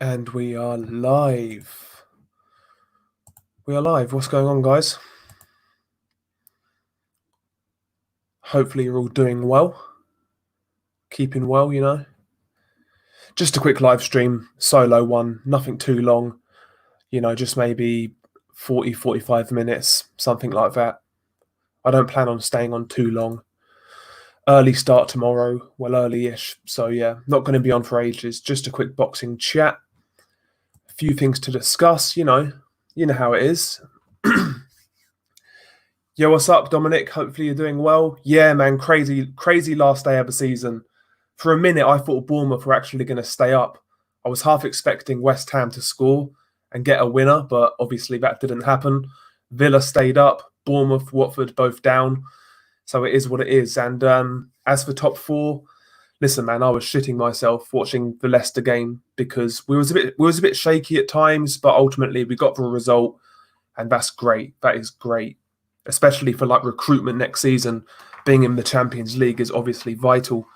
And we are live. We are live. What's going on, guys? Hopefully you're all doing well. Keeping well, you know. Just a quick live stream, solo one, nothing too long. You know, just maybe 40, 45 minutes, something like that. I don't plan on staying on too long. Early start tomorrow, well, early-ish. So yeah, not going to be on for ages. Just a quick boxing chat. A few things to discuss, you know how it is. Yo, what's up, Dominic? Hopefully you're doing well. Yeah, man, crazy last day of the season. For a minute, I thought Bournemouth were actually going to stay up. I was half expecting West Ham to score and get a winner, but obviously that didn't happen. Villa stayed up. Bournemouth, Watford, both down. So it is what it is. And as for top four, listen, man, I was shitting myself watching the Leicester game because we was a bit shaky at times, but ultimately we got the result, and that's great. That is great. Especially for like recruitment next season. Being in the Champions League is obviously vital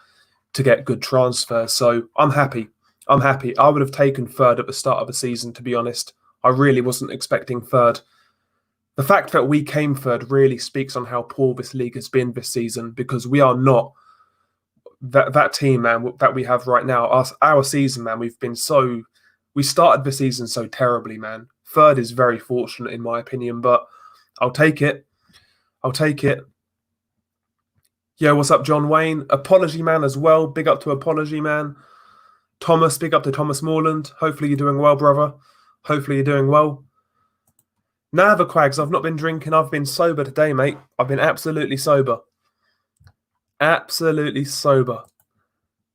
to get good transfers. So I'm happy. I would have taken third at the start of the season, to be honest. I really wasn't expecting third. The fact that we came third really speaks on how poor this league has been this season, because we are not that team, man, that we have right now. Our season, man, we started the season so terribly, man. Third is very fortunate in my opinion, but I'll take it. Yo, what's up, John Wayne? Apology Man as well. Big up to Apology Man. Thomas, big up to Thomas Morland. Hopefully you're doing well, brother. Hopefully you're doing well. Never, Quags. I've not been drinking. I've been sober today, mate. I've been absolutely sober. Absolutely sober.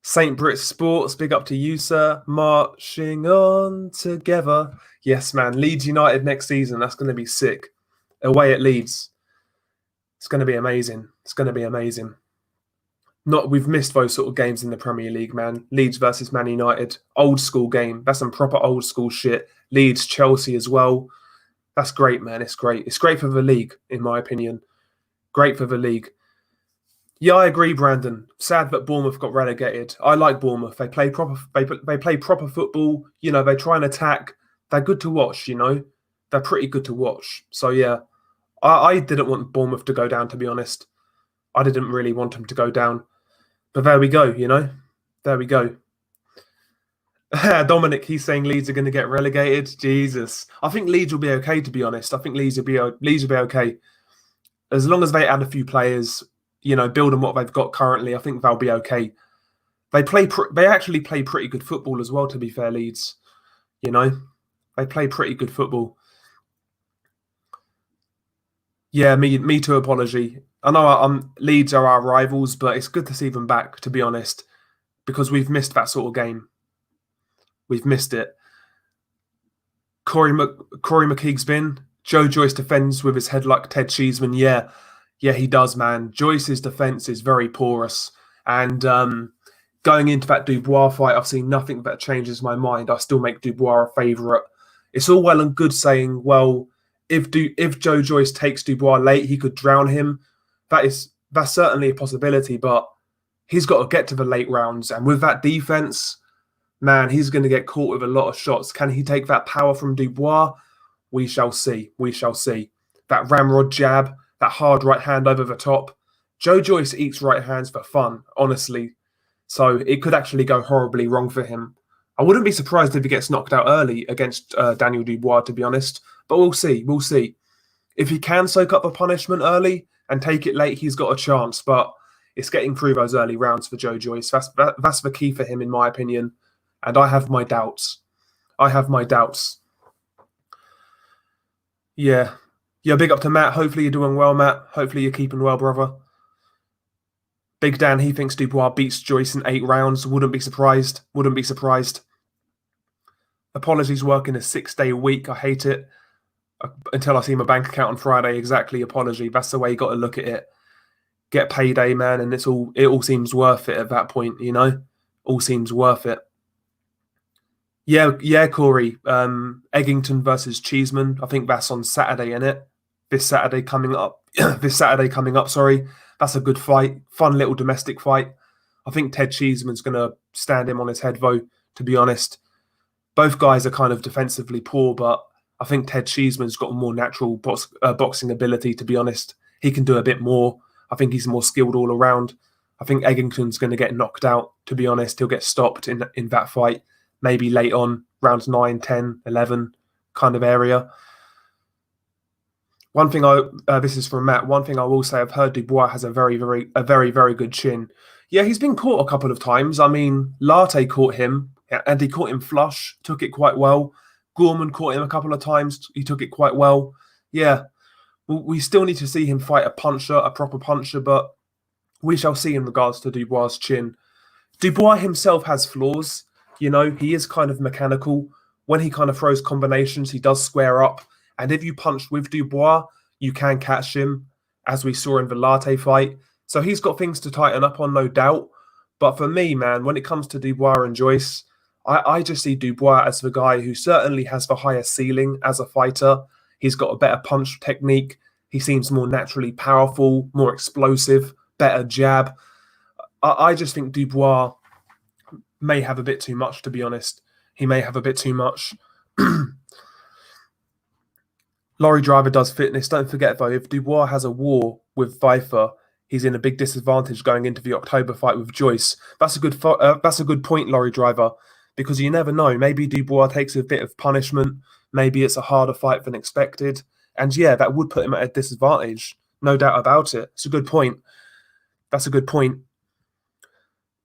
St. Brit Sports, big up to you, sir. Marching on together. Yes, man. Leeds United next season. That's going to be sick. Away at Leeds. It's going to be amazing. We've missed those sort of games in the Premier League, man. Leeds versus Man United. Old school game. That's some proper old school shit. Leeds, Chelsea as well. That's great, man. It's great. It's great for the league, in my opinion. Great for the league. Yeah, I agree, Brandon. Sad that Bournemouth got relegated. I like Bournemouth. They play proper. They play proper football. You know, they try and attack. They're good to watch. You know, they're pretty good to watch. So yeah, I didn't want Bournemouth to go down. To be honest, I didn't really want them to go down. But there we go. You know, there we go. Dominic, he's saying Leeds are going to get relegated. Jesus, I think Leeds will be okay. To be honest, I think Leeds will be okay as long as they add a few players. You know, build on what they've got currently. I think they'll be okay. They actually play pretty good football as well. To be fair, Leeds, you know, they play pretty good football. Yeah, me too. Apology. I know Leeds are our rivals, but it's good to see them back. To be honest, because we've missed that sort of game. We've missed it. Corey McKeague's been. Joe Joyce defends with his head like Ted Cheeseman. Yeah, he does, man. Joyce's defence is very porous. And going into that Dubois fight, I've seen nothing that changes my mind. I still make Dubois a favourite. It's all well and good saying, well, if Joe Joyce takes Dubois late, he could drown him. That's certainly a possibility, but he's got to get to the late rounds. And with that defence, man, he's going to get caught with a lot of shots. Can he take that power from Dubois? We shall see. That ramrod jab, that hard right hand over the top. Joe Joyce eats right hands for fun, honestly. So it could actually go horribly wrong for him. I wouldn't be surprised if he gets knocked out early against Daniel Dubois, to be honest. But we'll see. If he can soak up the punishment early and take it late, he's got a chance. But it's getting through those early rounds for Joe Joyce. That's the key for him, in my opinion. And I have my doubts. Yeah, big up to Matt. Hopefully you're doing well, Matt. Hopefully you're keeping well, brother. Big Dan, he thinks Dubois beats Joyce in 8 rounds. Wouldn't be surprised. Apologies working a 6-day week. I hate it. Until I see my bank account on Friday. Exactly, apology. That's the way you got to look at it. Get payday, man, and it all seems worth it at that point, you know? All seems worth it. Yeah, Corey. Eggington versus Cheeseman. I think that's on Saturday, innit? This Saturday coming up. Sorry. That's a good fight. Fun little domestic fight. I think Ted Cheeseman's going to stand him on his head, though, to be honest. Both guys are kind of defensively poor, but I think Ted Cheeseman's got a more natural boxing ability, to be honest. He can do a bit more. I think he's more skilled all around. I think Eggington's going to get knocked out, to be honest. He'll get stopped in that fight, maybe late on, rounds 9, 10, 11 kind of area. One thing this is from Matt. One thing I will say, I've heard Dubois has a very, very good chin. Yeah, he's been caught a couple of times. I mean, Latte caught him, and he caught him flush, took it quite well. Gorman caught him a couple of times. He took it quite well. Yeah, we still need to see him fight a puncher, a proper puncher, but we shall see in regards to Dubois' chin. Dubois himself has flaws. You know, he is kind of mechanical. When he kind of throws combinations, he does square up. And if you punch with Dubois, you can catch him, as we saw in the Latte fight. So he's got things to tighten up on, no doubt. But for me, man, when it comes to Dubois and Joyce, I just see Dubois as the guy who certainly has the higher ceiling as a fighter. He's got a better punch technique. He seems more naturally powerful, more explosive, better jab. I just think Dubois may have a bit too much, to be honest. He may have a bit too much. Lorry Driver does fitness. Don't forget, though, if Dubois has a war with Pfeiffer, he's in a big disadvantage going into the October fight with Joyce. That's a good point, Lorry Driver, because you never know. Maybe Dubois takes a bit of punishment. Maybe it's a harder fight than expected. And yeah, that would put him at a disadvantage. No doubt about it. It's a good point. That's a good point.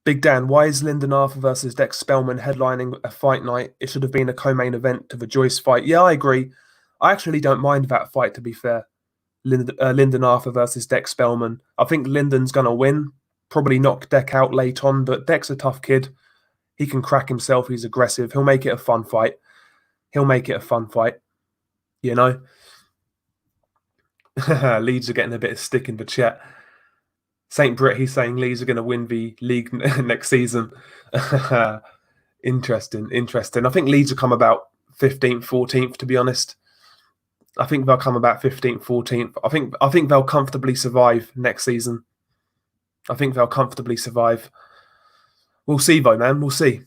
Big Dan, why is Lyndon Arthur versus Dex Spellman headlining a fight night? It should have been a co-main event to the Joyce fight. Yeah, I agree. I actually don't mind that fight, to be fair. Lyndon Arthur versus Dex Spellman. I think Lyndon's going to win. Probably knock Deck out late on, but Deck's a tough kid. He can crack himself. He's aggressive. He'll make it a fun fight. You know? Leeds are getting a bit of stick in the chat. St. Britt, he's saying Leeds are going to win the league next season. Interesting. I think Leeds will come about 15th, 14th, to be honest. I think they'll come about 15th, 14th. I think they'll comfortably survive next season. I think they'll comfortably survive. We'll see, though, man. We'll see.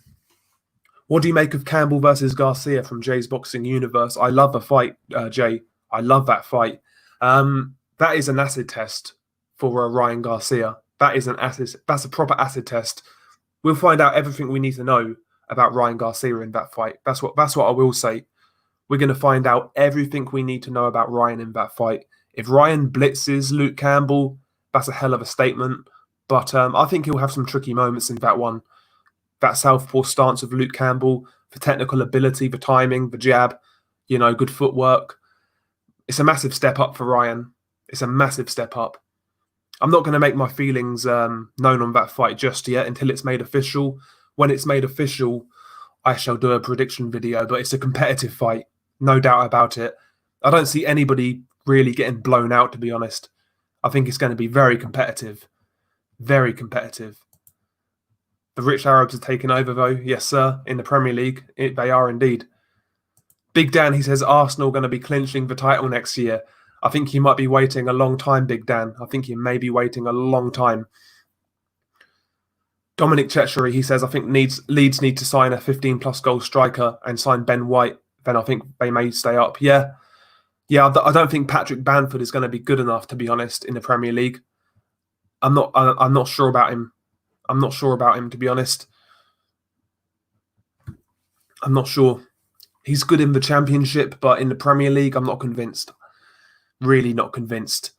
What do you make of Campbell versus Garcia from Jay's Boxing Universe? I love the fight, Jay. I love that fight. That is an acid test for Ryan Garcia. That's a proper acid test. We'll find out everything we need to know about Ryan Garcia in that fight. That's what I will say. We're going to find out everything we need to know about Ryan in that fight. If Ryan blitzes Luke Campbell, that's a hell of a statement. But I think he'll have some tricky moments in that one. That southpaw stance of Luke Campbell, the technical ability, the timing, the jab, good footwork. It's a massive step up for Ryan. It's a massive step up. I'm not going to make my feelings known on that fight just yet until it's made official. When it's made official, I shall do a prediction video, but it's a competitive fight. No doubt about it. I don't see anybody really getting blown out, to be honest. I think it's going to be very competitive. Very competitive. The rich Arabs are taking over, though. Yes, sir. In the Premier League, they are indeed. Big Dan, he says Arsenal going to be clinching the title next year. I think he might be waiting a long time, Big Dan. I think he may be waiting a long time. Dominic Chechery, he says, I think Leeds need to sign a 15-plus goal striker and sign Ben White. Then I think they may stay up. Yeah. I don't think Patrick Bamford is going to be good enough, to be honest, in the Premier League. I'm not sure about him. To be honest. I'm not sure. He's good in the Championship, but in the Premier League, I'm not convinced. Really not convinced.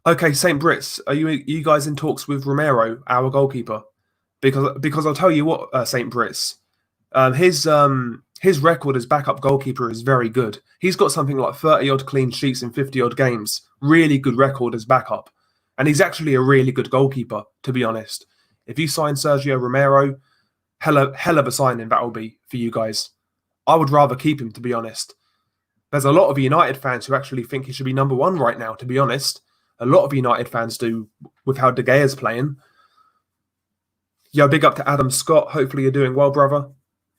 Okay, St. Brits, are you guys in talks with Romero, our goalkeeper? Because I'll tell you what, St. Brits, his record as backup goalkeeper is very good. He's got something like 30-odd clean sheets in 50-odd games. Really good record as backup. And he's actually a really good goalkeeper, to be honest. If you sign Sergio Romero, hell of a signing that will be for you guys. I would rather keep him, to be honest. There's a lot of United fans who actually think he should be number one right now, to be honest. A lot of United fans do, with how De Gea's playing. Yo, big up to Adam Scott. Hopefully you're doing well, brother.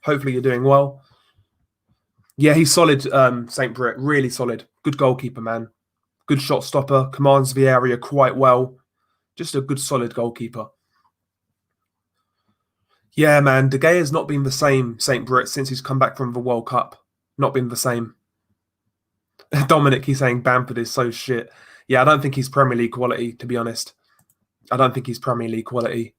Hopefully you're doing well. Yeah, he's solid, St. Britt. Really solid. Good goalkeeper, man. Good shot stopper. Commands the area quite well. Just a good, solid goalkeeper. Yeah, man, De Gea's not been the same, St. Brit, since he's come back from the World Cup. Not been the same. Dominic, he's saying Bamford is so shit. Yeah, I don't think he's Premier League quality, to be honest. I don't think he's Premier League quality.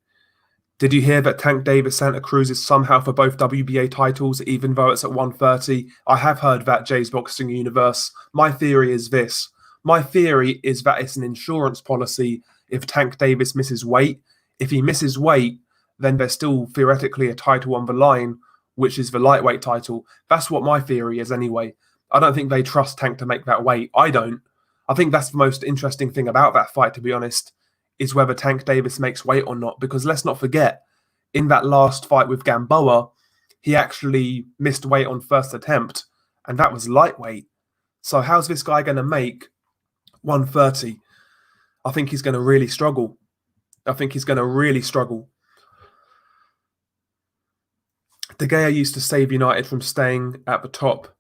Did you hear that Tank Davis Santa Cruz is somehow for both WBA titles, even though it's at 130? I have heard that, Jay's Boxing Universe. My theory is this. My theory is that it's an insurance policy if Tank Davis misses weight. If he misses weight, then there's still theoretically a title on the line, which is the lightweight title. That's what my theory is anyway. I don't think they trust Tank to make that weight. I don't. I think that's the most interesting thing about that fight, to be honest, is whether Tank Davis makes weight or not. Because let's not forget, in that last fight with Gamboa, he actually missed weight on first attempt, and that was lightweight. So how's this guy going to make 130? I think he's going to really struggle. I think he's going to really struggle. De Gea used to save United from staying at the top,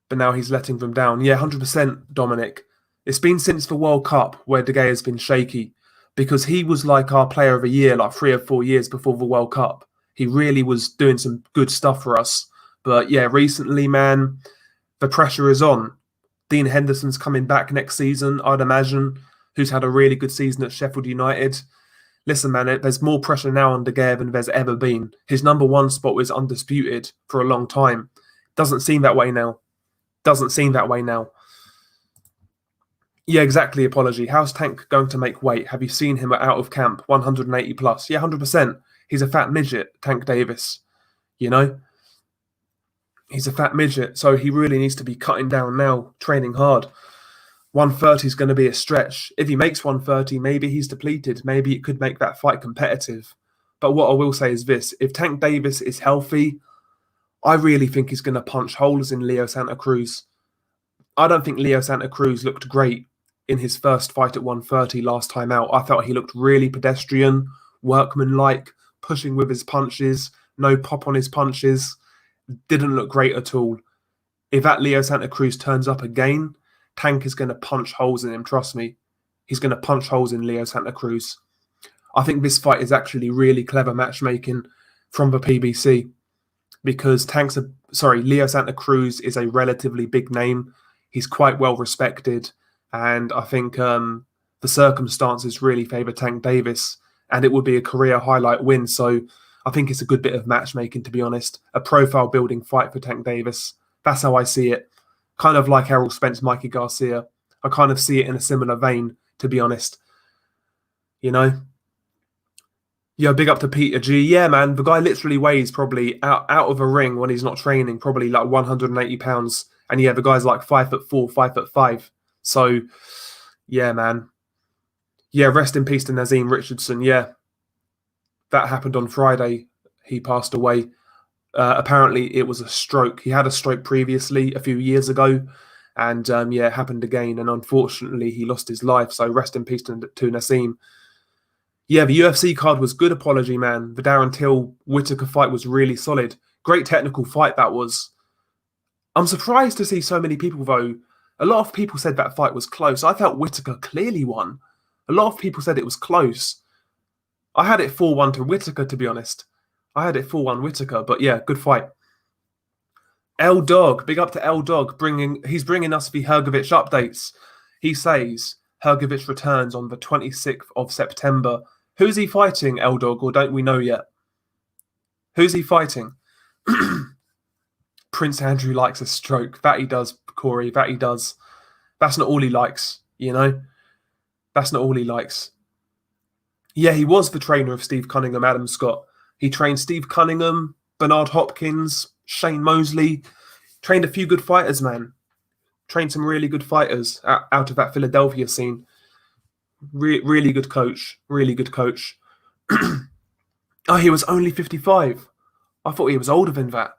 but now he's letting them down. Yeah, 100%, Dominic. It's been since the World Cup where De Gea has been shaky, because he was like our player of the year like 3 or 4 years before the World Cup. He really was doing some good stuff for us. But yeah, recently, man, the pressure is on. Dean Henderson's coming back next season, I'd imagine, who's had a really good season at Sheffield United. Listen, man, there's more pressure now on De Gea than there's ever been. His number one spot was undisputed for a long time. Doesn't seem that way now. Doesn't seem that way now. Yeah, exactly, Apology. How's Tank going to make weight? Have you seen him out of camp? 180 plus. Yeah, 100%. He's a fat midget, Tank Davis. You know? He's a fat midget, so he really needs to be cutting down now, training hard. 130 is going to be a stretch. If he makes 130, maybe he's depleted. Maybe it could make that fight competitive. But what I will say is this. If Tank Davis is healthy, I really think he's going to punch holes in Leo Santa Cruz. I don't think Leo Santa Cruz looked great in his first fight at 130 last time out. I felt he looked really pedestrian, workmanlike, pushing with his punches, no pop on his punches. Didn't look great at all. If that Leo Santa Cruz turns up again, Tank is going to punch holes in him, trust me. He's going to punch holes in Leo Santa Cruz. I think this fight is actually really clever matchmaking from the PBC, because Leo Santa Cruz is a relatively big name. He's quite well respected, and I think the circumstances really favour Tank Davis, and it would be a career highlight win. So I think it's a good bit of matchmaking, to be honest. A profile-building fight for Tank Davis. That's how I see it. Kind of like Errol Spence, Mikey Garcia. I kind of see it in a similar vein, to be honest. You know? Yeah, big up to Peter G. Yeah, man, the guy literally weighs probably out of a ring when he's not training, probably like 180 pounds. And yeah, the guy's like 5'4", 5'5". So, yeah, man. Yeah, rest in peace to Nazim Richardson. Yeah, that happened on Friday. He passed away. Apparently, it was a stroke. He had a stroke previously a few years ago, and yeah, it happened again. And unfortunately, he lost his life. So rest in peace to Nassim. Yeah, the UFC card was good. Apology, man. The Darren Till Whittaker fight was really solid. Great technical fight that was. I'm surprised to see so many people, though. A lot of people said that fight was close. I felt Whittaker clearly won. A lot of people said it was close. I had it 4-1 to Whittaker, to be honest. I had it 4-1 Whittaker, but yeah, good fight. L Dog, big up to L Dog. He's bringing us the Hrgovic updates. He says Hrgovic returns on the 26th of September. Who's he fighting, L Dog, or don't we know yet? Who's he fighting? Prince Andrew likes a stroke. That he does, Corey. That he does. That's not all he likes, you know? That's not all he likes. Yeah, he was the trainer of Steve Cunningham, Adam Scott. He trained Steve Cunningham, Bernard Hopkins, Shane Mosley. Trained a few good fighters, man. Trained some really good fighters out of that Philadelphia scene. Really good coach. Really good coach. Oh, he was only 55. I thought he was older than that.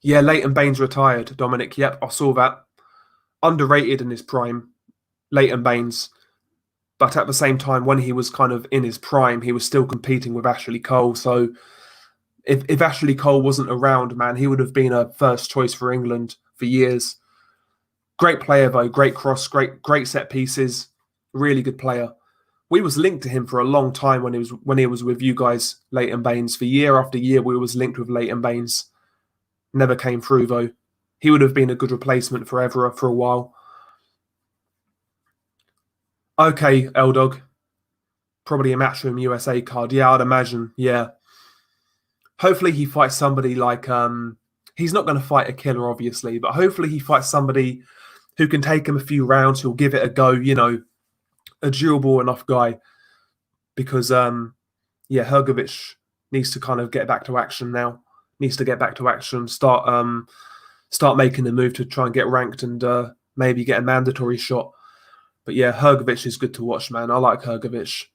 Yeah, Leighton Baines retired, Dominic. Yep, I saw that. Underrated in his prime, Leighton Baines. But at the same time, when he was kind of in his prime, he was still competing with Ashley Cole. So if Ashley Cole wasn't around, man, he would have been a first choice for England for years. Great player, though. Great cross, great set pieces. Really good player. We was linked to him for a long time when he was with you guys, Leighton Baines. For year after year, we was linked with Leighton Baines. Never came through though. He would have been a good replacement for Evra for a while. Okay, L-Dog. Probably a Matchroom USA card. Yeah, I'd imagine. Yeah. Hopefully he fights somebody like he's not going to fight a killer, obviously, but hopefully he fights somebody who can take him a few rounds, who'll give it a go, you know, a durable enough guy. Because yeah, Hrgović needs to kind of get back to action now. Needs to get back to action, start making the move to try and get ranked and maybe get a mandatory shot. But yeah, Hrgović is good to watch, man. I like Hrgović.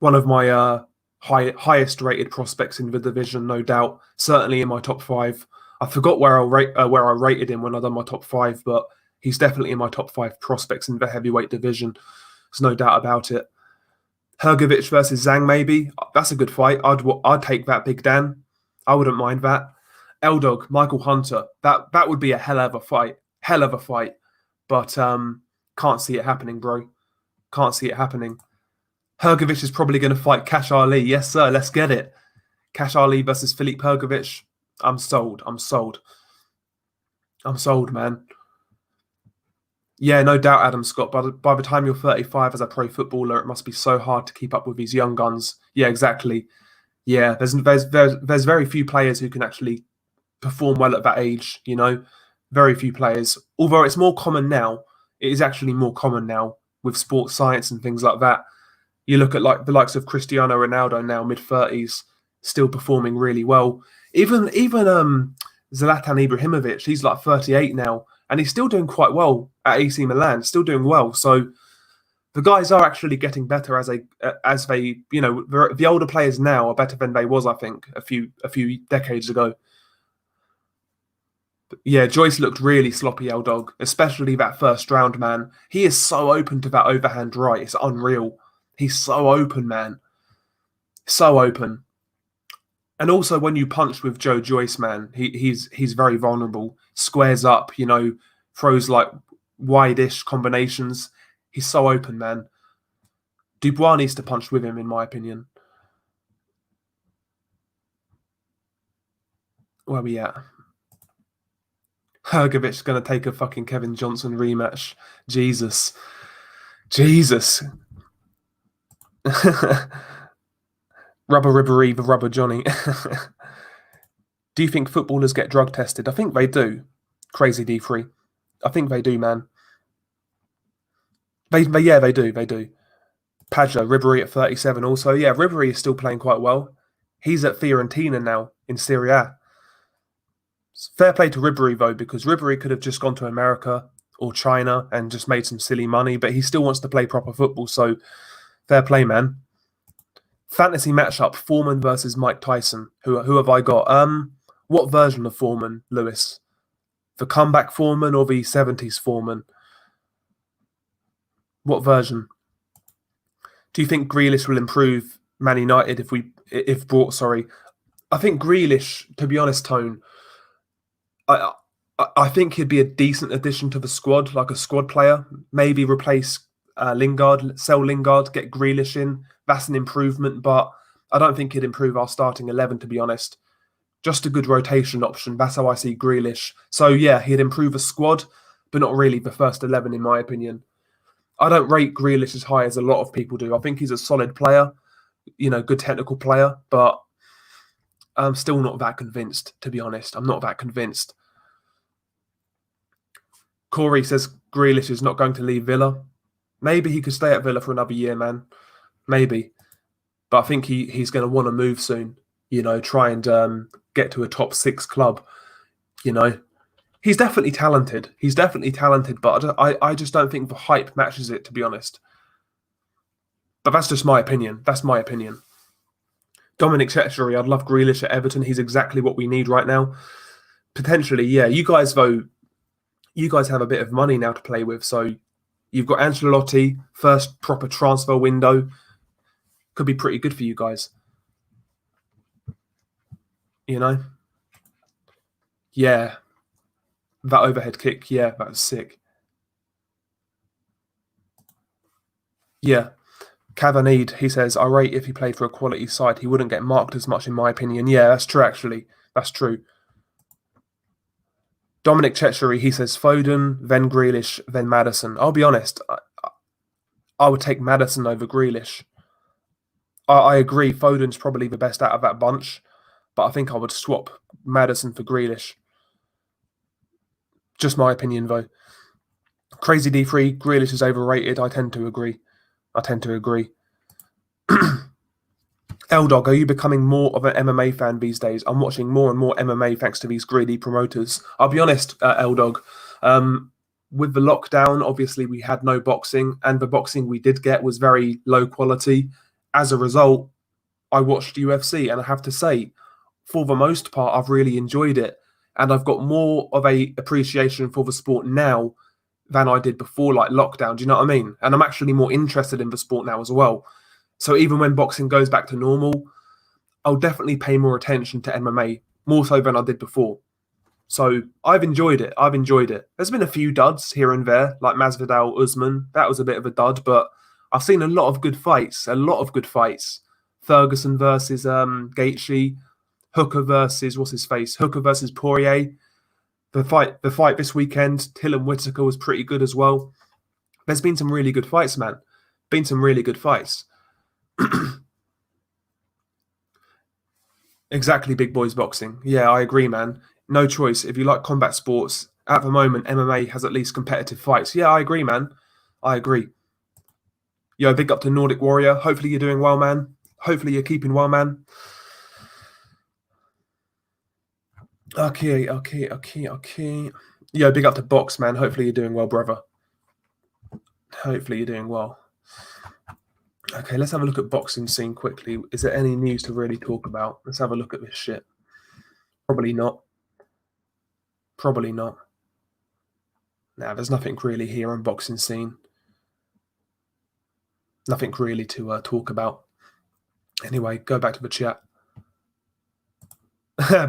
One of my highest rated prospects in the division, no doubt. Certainly in my top 5. I forgot where I rated him when I done my top 5, but he's definitely in my top 5 prospects in the heavyweight division. There's no doubt about it. Hrgović versus Zhang, maybe. That's a good fight. I'd take that, Big Dan. I wouldn't mind that. L-Dog, Michael Hunter. That would be a hell of a fight. Hell of a fight. But can't see it happening, bro. Can't see it happening. Hrgović is probably going to fight Cash Ali. Yes, sir. Let's get it. Cash Ali versus Filip Hrgović. I'm sold. I'm sold. I'm sold, man. Yeah, no doubt, Adam Scott. By the time you're 35 as a pro footballer, it must be so hard to keep up with these young guns. Yeah, exactly. Yeah, there's very few players who can actually perform well at that age, you know. Very few players. Although it's more common now. It is actually more common now with sports science and things like that. You look at like the likes of Cristiano Ronaldo now, mid-30s, still performing really well. Even Zlatan Ibrahimovic, he's like 38 now, and he's still doing quite well at AC Milan, still doing well. So the guys are actually getting better as they, you know, the older players now are better than they was, I think, a few decades ago. But yeah, Joyce looked really sloppy, L-Dog, especially that first round, man. He is so open to that overhand right. It's unreal. He's so open, man. So open. And also when you punch with Joyce, man, he's very vulnerable. Squares up, you know, throws like wide-ish combinations. He's so open, man. Dubois needs to punch with him, in my opinion. Where are we at? Hrgović going to take a fucking Kevin Johnson rematch. Jesus. Jesus. Rubber Ribbery, the Rubber Johnny. Do you think footballers get drug tested? I think they do. Crazy D3. I think they do, man. They do. Padgett, Ribéry at 37 also. Yeah, Ribéry is still playing quite well. He's at Fiorentina now in Serie A. Fair play to Ribéry, though, because Ribéry could have just gone to America or China and just made some silly money, but he still wants to play proper football, so fair play, man. Fantasy matchup, Foreman versus Mike Tyson. Who have I got? What version of Foreman, Lewis? The comeback Foreman or the 70s Foreman? What version? Do you think Grealish will improve Man United if brought? Sorry, I think Grealish, to be honest, Tone. I think he'd be a decent addition to the squad, like a squad player. Maybe replace Lingard, sell Lingard, get Grealish in. That's an improvement, but I don't think he'd improve our starting 11, to be honest. Just a good rotation option. That's how I see Grealish. So yeah, he'd improve a squad, but not really the first 11, in my opinion. I don't rate Grealish as high as a lot of people do. I think he's a solid player, you know, good technical player, but I'm still not that convinced, to be honest. I'm not that convinced. Corey says Grealish is not going to leave Villa. Maybe he could stay at Villa for another year, man. Maybe. But I think he's going to want to move soon. You know, try and get to a top 6 club. You know, he's definitely talented. He's definitely talented, but I just don't think the hype matches it, to be honest. But that's just my opinion. That's my opinion. Dominic Chetchery, I'd love Grealish at Everton. He's exactly what we need right now. Potentially, yeah. You guys, though, you guys have a bit of money now to play with. So you've got Ancelotti, first proper transfer window. Could be pretty good for you guys. You know? Yeah. That overhead kick, yeah, that was sick. Yeah. Cavanede, he says, I rate if he played for a quality side, he wouldn't get marked as much, in my opinion. Yeah, that's true, actually. That's true. Dominic Chechery, he says, Foden, then Grealish, then Maddison. I'll be honest, I would take Maddison over Grealish. I agree, Foden's probably the best out of that bunch, but I think I would swap Maddison for Grealish. Just my opinion, though. Crazy D3, Grealish is overrated. I tend to agree. L-Dog, are you becoming more of an MMA fan these days? I'm watching more and more MMA thanks to these greedy promoters. I'll be honest, L-Dog. With the lockdown, obviously, we had no boxing, and the boxing we did get was very low quality. As a result, I watched UFC, and I have to say, for the most part, I've really enjoyed it. And I've got more of a appreciation for the sport now than I did before, like lockdown. Do you know what I mean? And I'm actually more interested in the sport now as well. So even when boxing goes back to normal, I'll definitely pay more attention to MMA, more so than I did before. So I've enjoyed it. There's been a few duds here and there, like Masvidal, Usman. That was a bit of a dud, but I've seen a lot of good fights. Ferguson versus Gaethje, Hooker versus Hooker versus Poirier. The fight this weekend, Till and Whittaker was pretty good as well. There's been some really good fights, man. Exactly, big boys boxing. Yeah, I agree, man. No choice. If you like combat sports, at the moment, MMA has at least competitive fights. Yeah, I agree, man. I agree. Yo, big up to Nordic Warrior. Hopefully you're doing well, man. Hopefully you're keeping well, man. Okay. Yo, big up to Box, man. Hopefully you're doing well, brother. Hopefully you're doing well. Okay, let's have a look at boxing scene quickly. Is there any news to really talk about? Let's have a look at this shit. Probably not. Nah, there's nothing really here on boxing scene. Nothing really to talk about. Anyway, go back to the chat.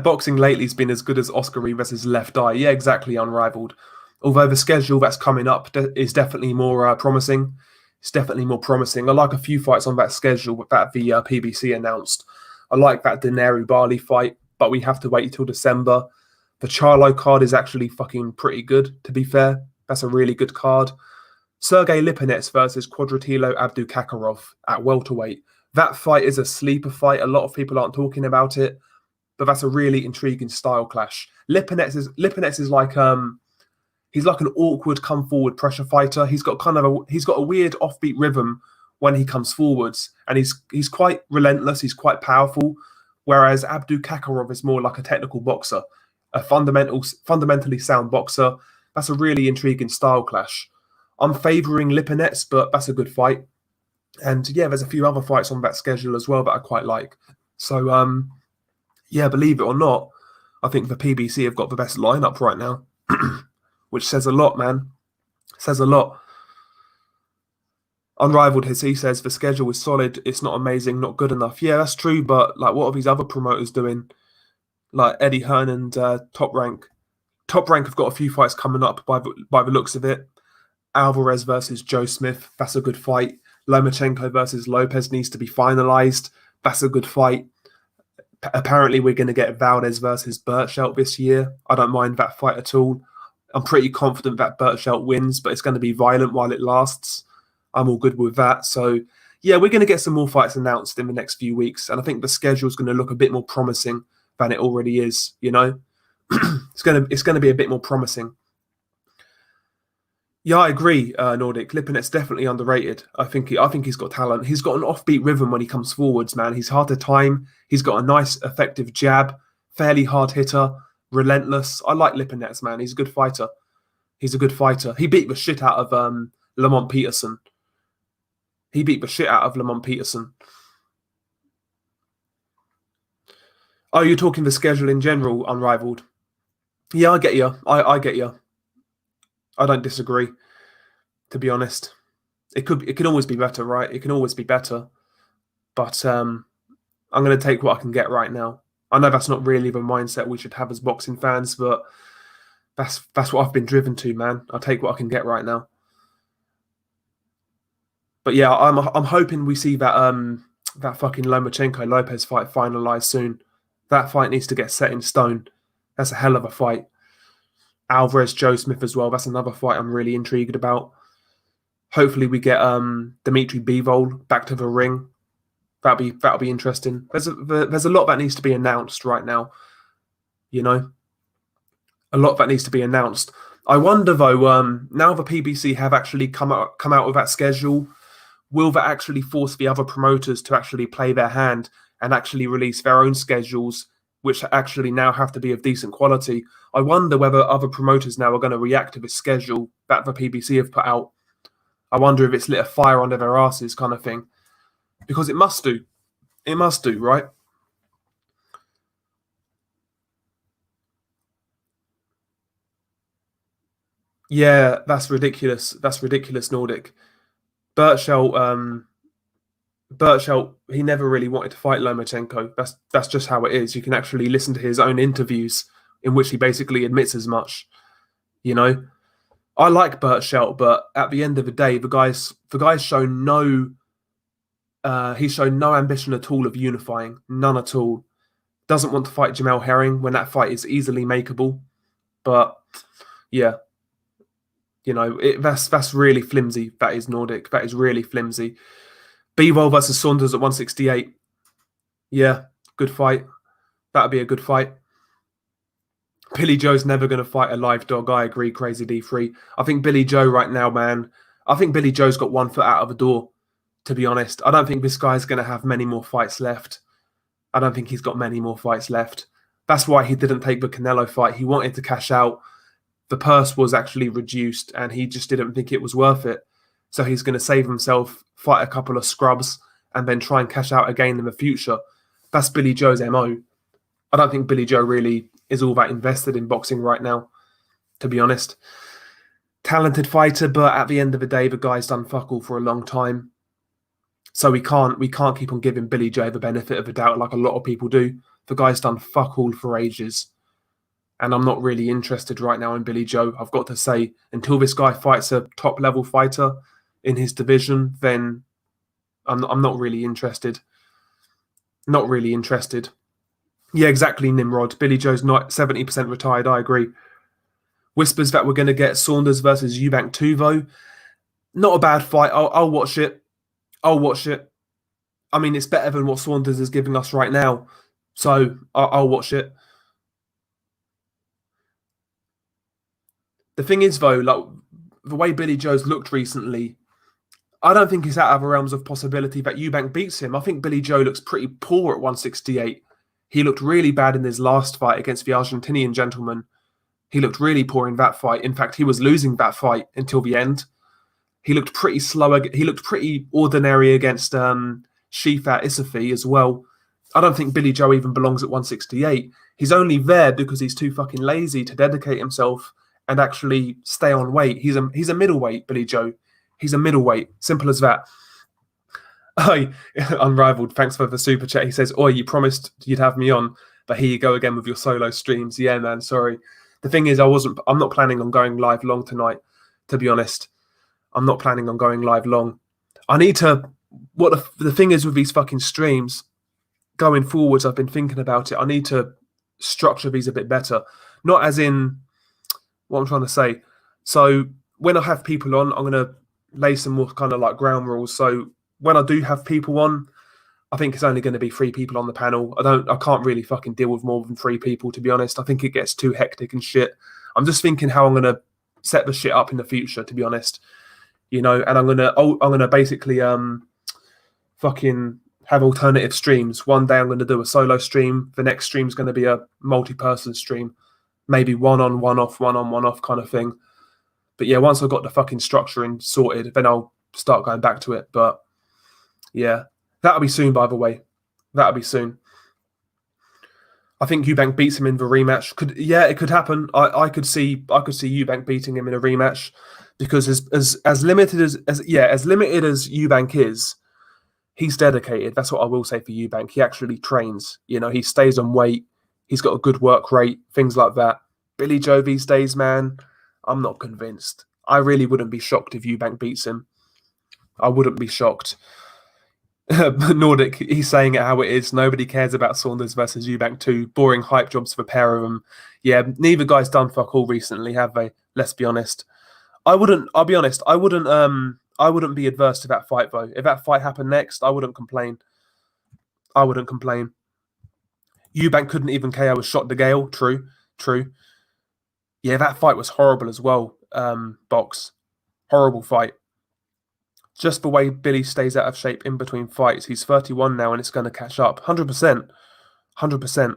Boxing lately has been as good as Oscar Rivas' left eye. Yeah, exactly, unrivaled. Although the schedule that's coming up is definitely more promising. It's definitely more promising. I like a few fights on that schedule that the PBC announced. I like that Daenerys Barley fight, but we have to wait until December. The Charlo card is actually fucking pretty good, to be fair. That's a really good card. Sergey Lipinets versus Quadratilo Abdukakarov at welterweight. That fight is a sleeper fight. A lot of people aren't talking about it, but that's a really intriguing style clash. Lipinets is like he's like an awkward come forward pressure fighter. He's got a weird offbeat rhythm when he comes forwards, and he's quite relentless. He's quite powerful. Whereas Abdukakarov is more like a technical boxer, a fundamentally sound boxer. That's a really intriguing style clash. I'm favouring Lipinets, but that's a good fight. And yeah, there's a few other fights on that schedule as well that I quite like. So yeah, believe it or not, I think the PBC have got the best lineup right now, which says a lot, man. Says a lot. Unrivaled, he says the schedule is solid. It's not amazing, not good enough. Yeah, that's true. But like, what are these other promoters doing? Like Eddie Hearn and Top Rank. Top Rank have got a few fights coming up by the looks of it. Alvarez versus Joe Smith. That's a good fight. Lomachenko versus Lopez needs to be finalized. That's a good fight. Apparently, we're going to get Valdez versus Burchelt this year. I don't mind that fight at all. I'm pretty confident that Burchelt wins, but it's going to be violent while it lasts. I'm all good with that. So, yeah, we're going to get some more fights announced in the next few weeks, and I think the schedule is going to look a bit more promising than it already is. You know, it's going to be a bit more promising. Yeah, I agree, Nordic. Lipinets definitely underrated. I think he's got talent. He's got an offbeat rhythm when he comes forwards, man. He's hard to time. He's got a nice, effective jab, fairly hard hitter, relentless. I like Lipinets, man. He's a good fighter. He beat the shit out of Lamont Peterson. Oh, you're talking the schedule in general, Unrivaled. Yeah, I get you. I get you. I don't disagree, to be honest. It can always be better, right? It can always be better. But I'm going to take what I can get right now. I know that's not really the mindset we should have as boxing fans, but that's what I've been driven to, man. I'll take what I can get right now. But yeah, I'm hoping we see that fucking Lomachenko Lopez fight finalized soon. That fight needs to get set in stone. That's a hell of a fight. Alvarez Joe Smith as well. That's another fight I'm really intrigued about. Hopefully we get Dimitri Bivol back to the ring. That'll be interesting. There's a lot that needs to be announced right now. You know, a lot that needs to be announced. I wonder though, now the PBC have actually come out with that schedule, will that actually force the other promoters to actually play their hand and actually release their own schedules, which actually now have to be of decent quality? I wonder whether other promoters now are going to react to the schedule that the PBC have put out. I wonder if it's lit a fire under their asses kind of thing. Because it must do. It must do, right? Yeah, that's ridiculous. That's ridiculous, Nordic. Burchell, he never really wanted to fight Lomachenko. That's just how it is. You can actually listen to his own interviews in which he basically admits as much. You know, I like Burchell, but at the end of the day, the guy's shown no he's shown no ambition at all of unifying, none at all. Doesn't want to fight Jamel Herring when that fight is easily makeable. But yeah, you know, that's really flimsy. That is Nordic. That is really flimsy. Bivol versus Saunders at 168. Yeah, good fight. That'd be a good fight. Billy Joe's never going to fight a live dog. I agree, Crazy D3. I think Billy Joe right now, man, I think Billy Joe's got one foot out of the door, to be honest. I don't think this guy's going to have many more fights left. I don't think he's got many more fights left. That's why he didn't take the Canelo fight. He wanted to cash out. The purse was actually reduced and he just didn't think it was worth it. So he's going to save himself, fight a couple of scrubs, and then try and cash out again in the future. That's Billy Joe's MO. I don't think Billy Joe really is all that invested in boxing right now, to be honest. Talented fighter, but at the end of the day, the guy's done fuck all for a long time. So we can't keep on giving Billy Joe the benefit of the doubt like a lot of people do. The guy's done fuck all for ages. And I'm not really interested right now in Billy Joe. I've got to say, until this guy fights a top-level fighter in his division, then I'm not really interested. Not really interested. Yeah, exactly, Nimrod. Billy Joe's not 70% retired. I agree. Whispers that we're going to get Saunders versus Eubank 2, though. Not a bad fight. I'll watch it. I'll watch it. I mean, it's better than what Saunders is giving us right now. So I'll watch it. The thing is, though, like the way Billy Joe's looked recently, I don't think it's out of the realms of possibility that Eubank beats him. I think Billy Joe looks pretty poor at 168. He looked really bad in his last fight against the Argentinian gentleman. He looked really poor in that fight. In fact, he was losing that fight until the end. He looked pretty slow. He looked pretty ordinary against Shifat Isafi as well. I don't think Billy Joe even belongs at 168. He's only there because he's too fucking lazy to dedicate himself and actually stay on weight. He's a middleweight, Billy Joe. He's a middleweight. Simple as that. Oi, Unrivaled, thanks for the super chat. He says, "Oi, you promised you'd have me on, but here you go again with your solo streams." Yeah, man, sorry. The thing is, I'm not planning on going live long tonight, to be honest. I'm not planning on going live long. I need to, the thing is with these fucking streams, going forwards, I've been thinking about it. I need to structure these a bit better. Not as in, what I'm trying to say. So when I have people on, I'm going to lay some more kind of like ground rules. So when I do have people on, I think it's only going to be 3 people on the panel. I can't really fucking deal with more than 3 people, to be honest. I think it gets too hectic and shit. I'm just thinking how I'm going to set the shit up in the future, to be honest. You know, and I'm gonna basically fucking have alternative streams. One day I'm going to do a solo stream. The next stream is going to be a multi-person stream, maybe one on, one off, one on, one off kind of thing. But yeah, once I've got the fucking structure and sorted, then I'll start going back to it. But yeah, that'll be soon. By the way, that'll be soon. I think Eubank beats him in the rematch. It could happen. I could see Eubank beating him in a rematch. Because as limited as Eubank is, he's dedicated. That's what I will say for Eubank. He actually trains. You know, he stays on weight. He's got a good work rate, things like that. Billy Joe these days, man, I'm not convinced. I really wouldn't be shocked if Eubank beats him. I wouldn't be shocked. Nordic, he's saying it how it is. Nobody cares about Saunders versus Eubank 2. Boring hype jobs for a pair of them. Yeah, neither guy's done fuck all recently, have they? Let's be honest. I'll be honest, I wouldn't be adverse to that fight though. If that fight happened next, I wouldn't complain. I wouldn't complain. Eubank couldn't even KO a shot to Gale. True. Yeah, that fight was horrible as well. Box. Horrible fight. Just the way Billy stays out of shape in between fights. He's 31 now and it's going to catch up. 100%. 100%.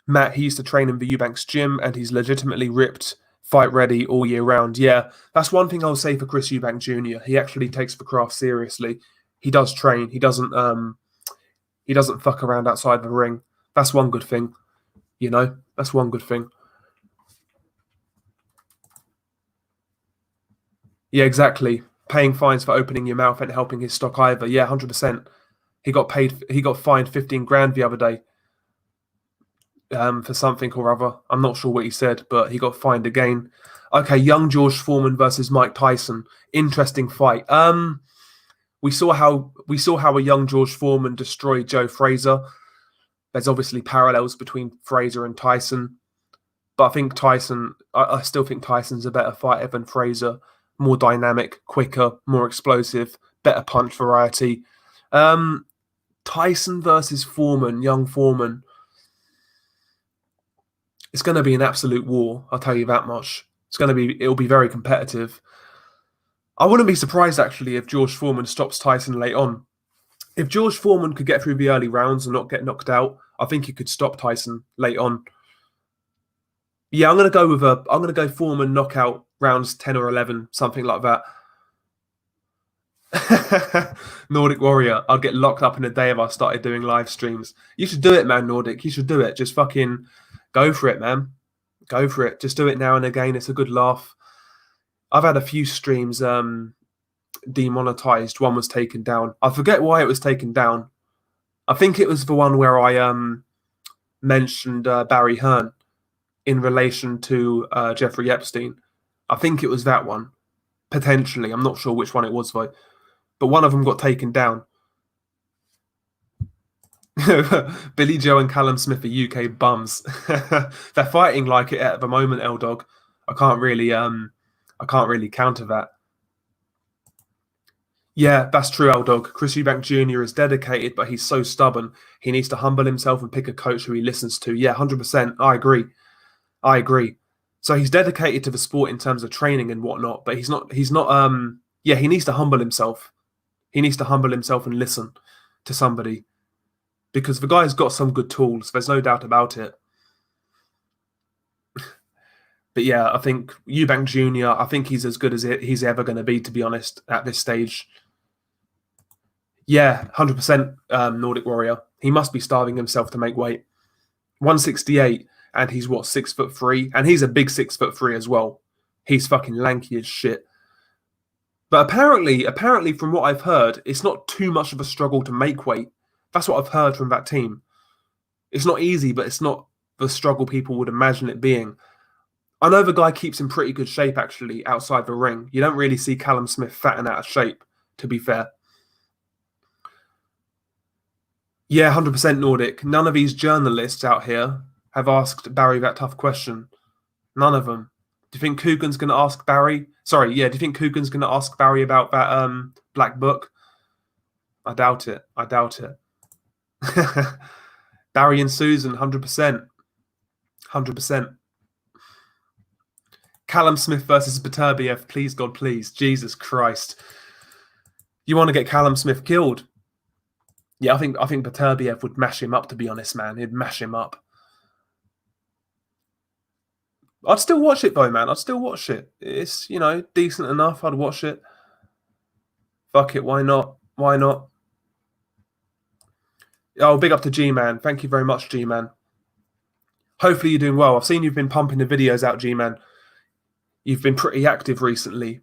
Matt, he used to train in the Eubanks gym and he's legitimately ripped, fight ready all year round. Yeah, that's one thing I'll say for Chris Eubank Jr. He actually takes the craft seriously. He does train. He doesn't fuck around outside the ring. That's one good thing. You know, that's one good thing. Yeah, exactly. Paying fines for opening your mouth and helping his stock either. Yeah, 100%. He got fined 15 grand the other day for something or other. I'm not sure what he said, but he got fined again. Okay, young George Foreman versus Mike Tyson. Interesting fight. We saw how a young George Foreman destroyed Joe Frazier. There's obviously parallels between Frazier and Tyson, but I still think Tyson's a better fighter than Frazier. More dynamic, quicker, more explosive, better punch variety. Tyson versus Foreman, young Foreman. It's going to be an absolute war, I'll tell you that much. It'll be very competitive. I wouldn't be surprised, actually, if George Foreman stops Tyson late on. If George Foreman could get through the early rounds and not get knocked out, I think he could stop Tyson late on. Yeah, I'm going to go Foreman knockout rounds 10 or 11, something like that. Nordic Warrior, I'd get locked up in a day if I started doing live streams. You should do it, man, Nordic. You should do it. Just fucking go for it, man. Go for it. Just do it now and again. It's a good laugh. I've had a few streams demonetized. One was taken down. I forget why it was taken down. I think it was the one where I mentioned Barry Hearn in relation to Jeffrey Epstein. I think it was that one. Potentially. I'm not sure which one it was, though. But one of them got taken down. Billy Joe and Callum Smith are UK bums. They're fighting like it at the moment, L-Dog. I can't really counter that. Yeah, that's true, L-Dog. Chris Eubank Jr. is dedicated, but he's so stubborn. He needs to humble himself and pick a coach who he listens to. Yeah, 100%. I agree. So he's dedicated to the sport in terms of training and whatnot, but he's not, he needs to humble himself. He needs to humble himself and listen to somebody because the guy's got some good tools. There's no doubt about it. But yeah, I think Eubank Jr., I think he's as good as he's ever going to be, to be honest, at this stage. Yeah, 100% Nordic Warrior. He must be starving himself to make weight. 168, and he's what, 6'3", and he's a big 6'3" as well. He's fucking lanky as shit. But apparently, from what I've heard, it's not too much of a struggle to make weight. That's what I've heard from that team. It's not easy, but it's not the struggle people would imagine it being. I know the guy keeps in pretty good shape, actually, outside the ring. You don't really see Callum Smith fat and out of shape, to be fair. Yeah, 100% Nordic. None of these journalists out here have asked Barry that tough question. None of them. Do you think Coogan's going to ask Barry? Do you think Coogan's going to ask Barry about that black book? I doubt it. Barry and Susan, 100%. 100%. Callum Smith versus Beterbiev, please, God, please. Jesus Christ. You want to get Callum Smith killed? Yeah, I think Beterbiev would mash him up, to be honest, man. He'd mash him up. I'd still watch it, though, man. I'd still watch it. It's, decent enough. I'd watch it. Fuck it. Why not? Oh, big up to G-Man. Thank you very much, G-Man. Hopefully you're doing well. I've seen you've been pumping the videos out, G-Man. You've been pretty active recently.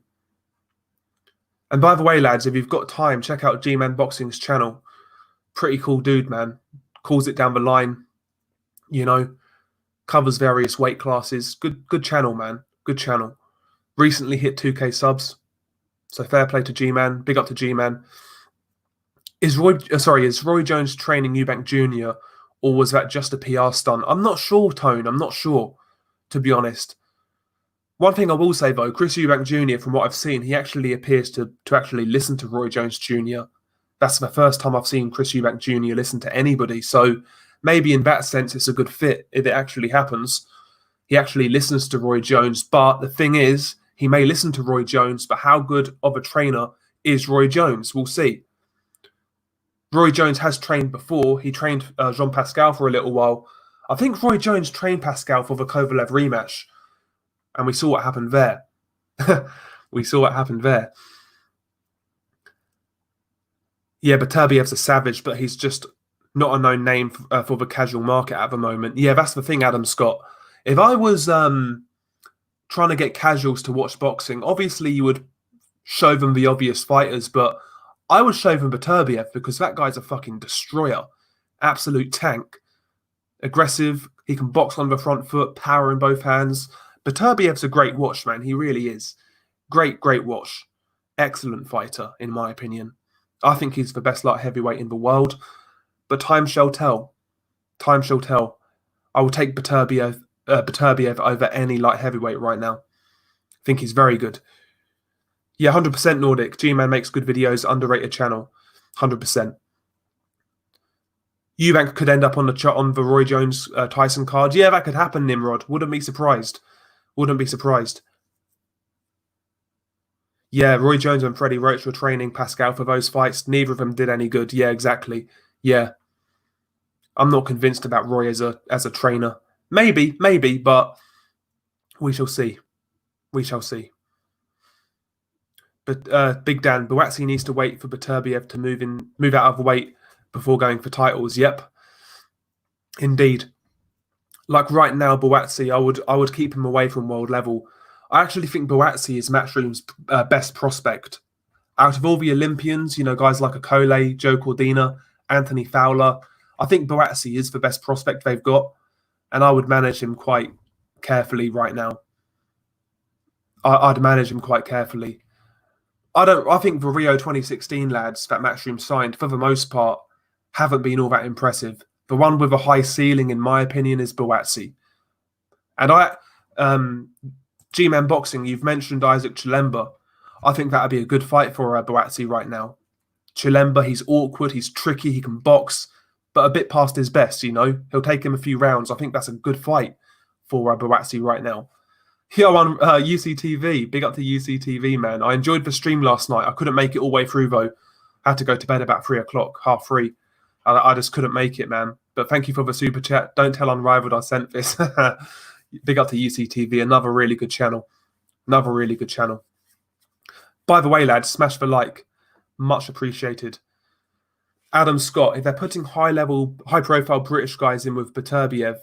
And by the way, lads, if you've got time, check out G-Man Boxing's channel. Pretty cool dude, man. Calls it down the line. Covers various weight classes. Good channel, man. Good channel. Recently hit 2K subs. So fair play to G-Man. Big up to G-Man. Is Roy Jones training Eubank Jr. or was that just a PR stunt? I'm not sure, Tone. I'm not sure, to be honest. One thing I will say though, Chris Eubank Jr. from what I've seen, he actually appears to actually listen to Roy Jones Jr. That's the first time I've seen Chris Eubank Jr. listen to anybody. So maybe in that sense it's a good fit if it actually happens. He actually listens to Roy Jones, but the thing is, he may listen to Roy Jones, but how good of a trainer is Roy Jones? We'll see. Roy Jones has trained before. He trained Jean Pascal for a little while. I think Roy Jones trained Pascal for the Kovalev rematch, and we saw what happened there. We saw what happened there. Yeah, Beterbiev's a savage, but he's just not a known name for the casual market at the moment. Yeah, that's the thing, Adam Scott. If I was trying to get casuals to watch boxing, obviously you would show them the obvious fighters, but I would show them Beterbiev because that guy's a fucking destroyer. Absolute tank. Aggressive. He can box on the front foot, power in both hands. Beterbiev's a great watch, man. He really is. Great watch. Excellent fighter, in my opinion. I think he's the best light heavyweight in the world. But time shall tell. Time shall tell. I will take Beterbiev over any light heavyweight right now. I think he's very good. Yeah, 100% Nordic. G-Man makes good videos, underrated channel. 100%. Eubank could end up on the Roy Jones Tyson card. Yeah, that could happen, Nimrod. Wouldn't be surprised. Wouldn't be surprised. Yeah, Roy Jones and Freddie Roach were training Pascal for those fights. Neither of them did any good. Yeah, exactly. Yeah. I'm not convinced about Roy as a trainer. Maybe, but we shall see. We shall see. But Big Dan, Buatsi needs to wait for Beterbiev to move out of the weight before going for titles. Yep. Indeed. Like right now, Buatsi, I would keep him away from world level. I actually think Buatsi is Matchroom's best prospect. Out of all the Olympians, you know, guys like Akole, Joe Cordina, Anthony Fowler, I think Buatsi is the best prospect they've got, and I would manage him quite carefully right now. I'd manage him quite carefully. I think the Rio 2016 lads that Matchroom signed, for the most part, haven't been all that impressive. The one with a high ceiling, in my opinion, is Buatsi. And G-Man Boxing, you've mentioned Isaac Chilemba. I think that would be a good fight for Buatsi right now. Chilemba, he's awkward, he's tricky, he can box, but a bit past his best, you know. He'll take him a few rounds. I think that's a good fight for Buatsi right now. Yo, on UCTV, big up to UCTV, man. I enjoyed the stream last night. I couldn't make it all the way through, though. I had to go to bed about 3 o'clock, 3:30. I just couldn't make it, man. But thank you for the super chat. Don't tell Unrivaled I sent this. Big up to UCTV, another really good channel. Another really good channel. By the way, lads, smash the like. Much appreciated. Adam Scott, if they're putting high-profile British guys in with Beterbiev,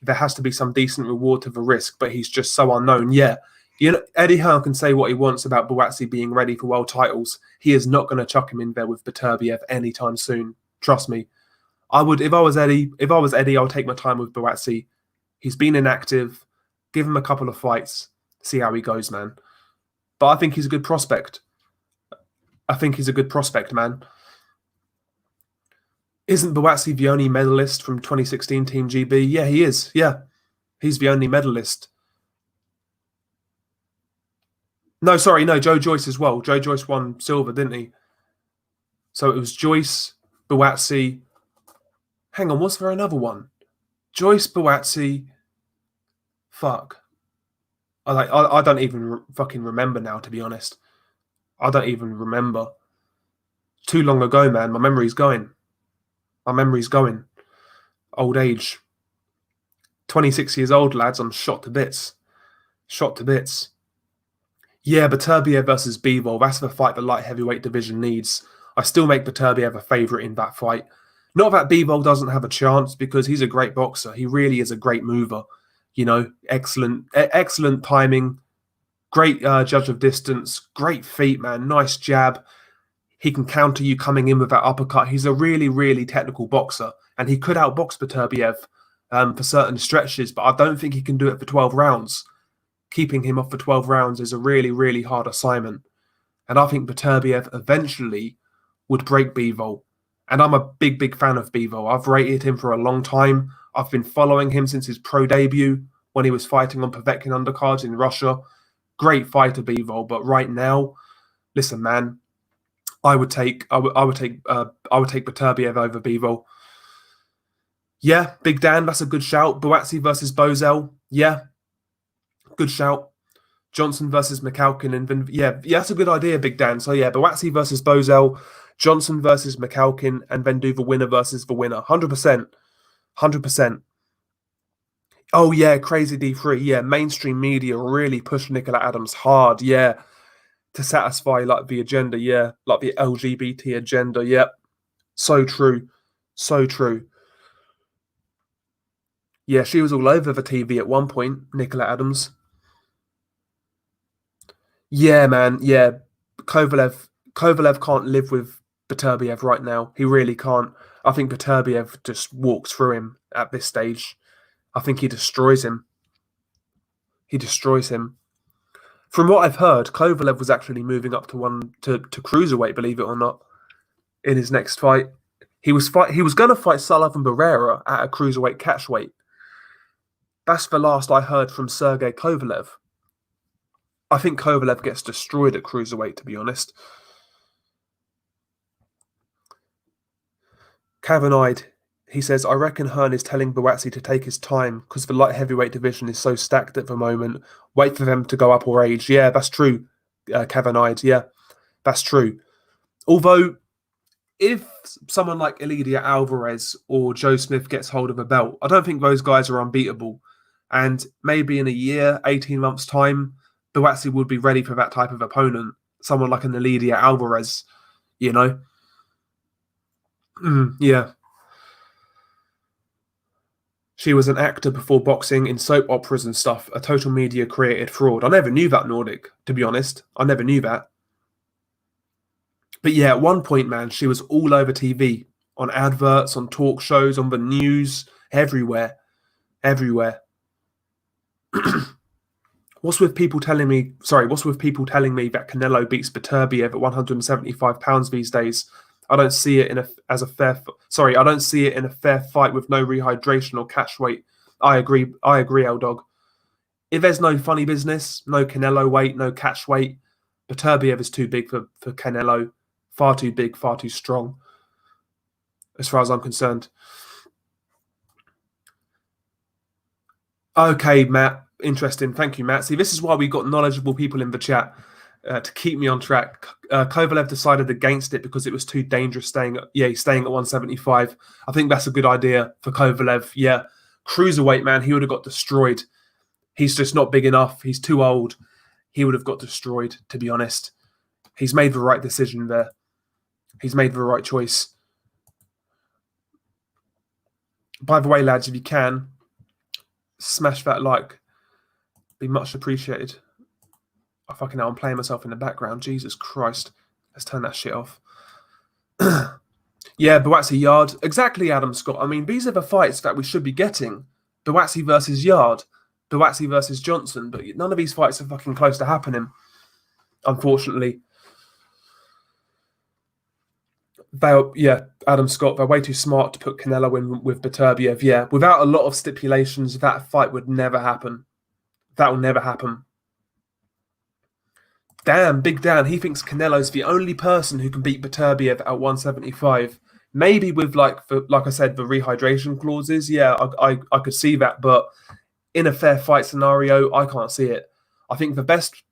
there has to be some decent reward to the risk, but he's just so unknown. Yeah, you know, Eddie Hearn can say what he wants about Buatsi being ready for world titles. He is not going to chuck him in there with Beterbiev anytime soon. Trust me. I would, if I was Eddie, I would take my time with Buatsi. He's been inactive. Give him a couple of fights. See how he goes, man. But I think he's a good prospect. I think he's a good prospect, man. Isn't Buatsi the only medalist from 2016 Team GB? Yeah, he is. Yeah, he's the only medalist. No, sorry, no, Joe Joyce as well. Joe Joyce won silver, didn't he? So it was Joyce, Buatsi. Hang on, was there another one? Joyce, Buatsi. Fuck. I don't even fucking remember now, to be honest. I don't even remember. Too long ago, man. My memory's going. My memory's going. Old age. 26 years old, lads. I'm shot to bits. Shot to bits. Yeah, Beterbiev versus Bivol. That's the fight the light heavyweight division needs. I still make Beterbiev a favourite in that fight. Not that Bivol doesn't have a chance, because he's a great boxer. He really is a great mover. You know, excellent timing. Great judge of distance. Great feet, man. Nice jab. He can counter you coming in with that uppercut. He's a really, really technical boxer, and he could outbox Beterbiev for certain stretches, but I don't think he can do it for 12 rounds. Keeping him off for 12 rounds is a really, really hard assignment. And I think Beterbiev eventually would break Bivol. And I'm a big, big fan of Bivol. I've rated him for a long time. I've been following him since his pro debut when he was fighting on Povetkin undercards in Russia. Great fighter, Bivol. But right now, listen, man, I would take Beterbiev over Bivol. Yeah, Big Dan, that's a good shout. Buatsi versus Bozell. Yeah, good shout. Johnson versus McAlkin and yeah, that's a good idea, Big Dan. So yeah, Buatsi versus Bozell, Johnson versus McAlkin, and then do the winner versus the winner. 100%. 100%. Oh yeah, crazy D3. Yeah, mainstream media really pushed Nicola Adams hard, yeah, to satisfy like the agenda, yeah, like the LGBT agenda, yeah. So true. So true. Yeah, she was all over the TV at one point, Nicola Adams. Yeah, man. Yeah, Kovalev can't live with Beterbiev right now. He really can't. I think Beterbiev just walks through him at this stage. I think he destroys him. He destroys him. From what I've heard, Kovalev was actually moving up to cruiserweight, believe it or not, in his next fight. He was going to fight Sullivan Barrera at a cruiserweight catchweight. That's the last I heard from Sergey Kovalev. I think Kovalev gets destroyed at cruiserweight, to be honest. Cavanoid, he says, I reckon Hearn is telling Buatsi to take his time because the light heavyweight division is so stacked at the moment. Wait for them to go up or age. Yeah, that's true, Cavanoid. Yeah, that's true. Although, if someone like Elidia Alvarez or Joe Smith gets hold of a belt, I don't think those guys are unbeatable. And maybe in a year, 18 months' time, Buatsi would be ready for that type of opponent. Someone like an Elidia Alvarez, you know? Yeah. She was an actor before boxing in soap operas and stuff, a total media created fraud. I never knew that, Nordic, to be honest. I never knew that. But yeah, at one point, man, she was all over TV, on adverts, on talk shows, on the news, everywhere. Everywhere. What's with people telling me that Canelo beats Beterbiev at 175 pounds these days? I don't see it as a fair fight with no rehydration or catch weight. I agree, L Dog. If there's no funny business, no Canelo weight, no catch weight, Beterbiev is too big for Canelo. Far too big, far too strong, as far as I'm concerned. Okay, Matt. Interesting. Thank you, Matt. See, this is why we got knowledgeable people in the chat to keep me on track. Kovalev decided against it because it was too dangerous staying at 175. I think that's a good idea for Kovalev. Yeah. Cruiserweight, man, he would have got destroyed. He's just not big enough. He's too old. He would have got destroyed, to be honest. He's made the right decision there. He's made the right choice. By the way, lads, if you can, smash that like. Be much appreciated. Oh, fucking hell, I'm playing myself in the background. Jesus Christ. Let's turn that shit off. Yeah, Buatsi Yard. Exactly, Adam Scott. I mean, these are the fights that we should be getting. Buatsi versus Yard. Buatsi versus Johnson. But none of these fights are fucking close to happening, unfortunately. Adam Scott, they're way too smart to put Canelo in with Beterbiev. Yeah, without a lot of stipulations, that fight would never happen. That will never happen. Damn, Big Dan, he thinks Canelo's the only person who can beat Beterbiev at 175. Maybe with, like I said, the rehydration clauses. Yeah, I could see that. But in a fair fight scenario, I can't see it. I think the best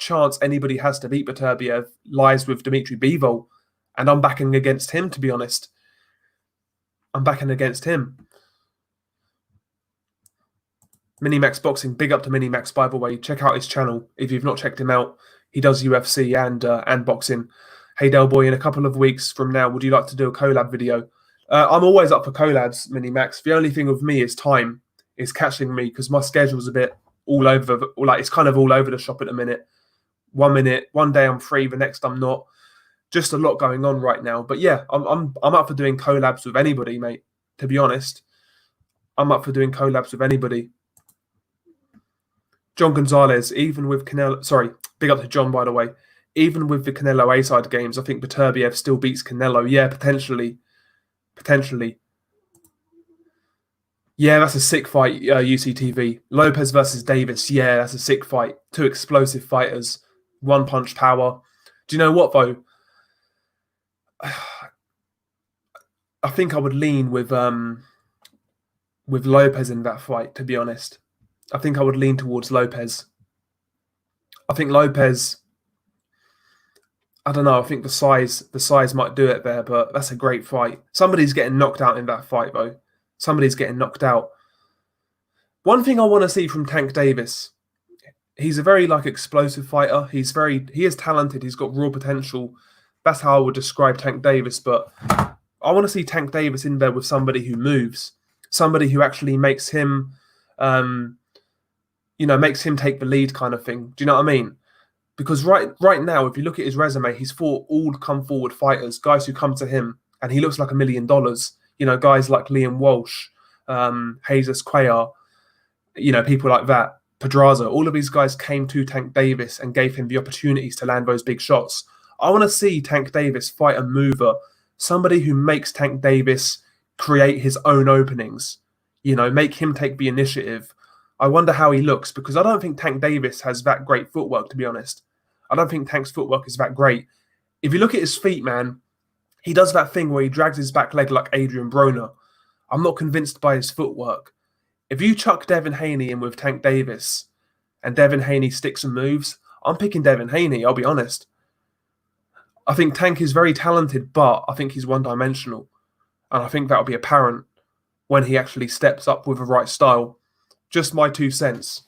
chance anybody has to beat Beterbiev lies with Dmitry Bivol. And I'm backing against him, to be honest. I'm backing against him. Minimax Boxing, big up to Minimax, by the way. Check out his channel if you've not checked him out. He does UFC and boxing. Hey, Del Boy, in a couple of weeks from now, would you like to do a collab video? I'm always up for collabs, Minimax. The only thing with me is time, is catching me, because my schedule's a bit all over. It's kind of all over the shop at the minute. 1 day I'm free, the next I'm not. Just a lot going on right now. But yeah, I'm up for doing collabs with anybody, mate. To be honest, I'm up for doing collabs with anybody. John Gonzalez, even with Canelo, Big up to John, by the way. Even with the Canelo A-side games, I think Beterbiev still beats Canelo. Yeah, potentially. Potentially. Yeah, that's a sick fight, UCTV. Lopez versus Davis. Yeah, that's a sick fight. Two explosive fighters. One punch power. Do you know what, though? I think I would lean with Lopez in that fight, to be honest. I think I would lean towards Lopez. I think Lopez, I don't know, I think the size might do it there, but that's a great fight. Somebody's getting knocked out in that fight, though. Somebody's getting knocked out. One thing I want to see from Tank Davis, he's a very explosive fighter. He is talented. He's got raw potential. That's how I would describe Tank Davis. But I want to see Tank Davis in there with somebody who moves, somebody who actually makes him, makes him take the lead, kind of thing. Do you know what I mean? Because right now, if you look at his resume, he's fought all come forward fighters, guys who come to him, and he looks like $1 million. Guys like Liam Walsh, Jesus Cuellar, people like that, Pedraza. All of these guys came to Tank Davis and gave him the opportunities to land those big shots. I want to see Tank Davis fight a mover, somebody who makes Tank Davis create his own openings, make him take the initiative. I wonder how he looks, because I don't think Tank Davis has that great footwork, to be honest. I don't think Tank's footwork is that great. If you look at his feet, man, he does that thing where he drags his back leg like Adrian Broner. I'm not convinced by his footwork. If you chuck Devin Haney in with Tank Davis and Devin Haney sticks and moves, I'm picking Devin Haney, I'll be honest. I think Tank is very talented, but I think he's one-dimensional. And I think that'll be apparent when he actually steps up with the right style. Just my 2 cents.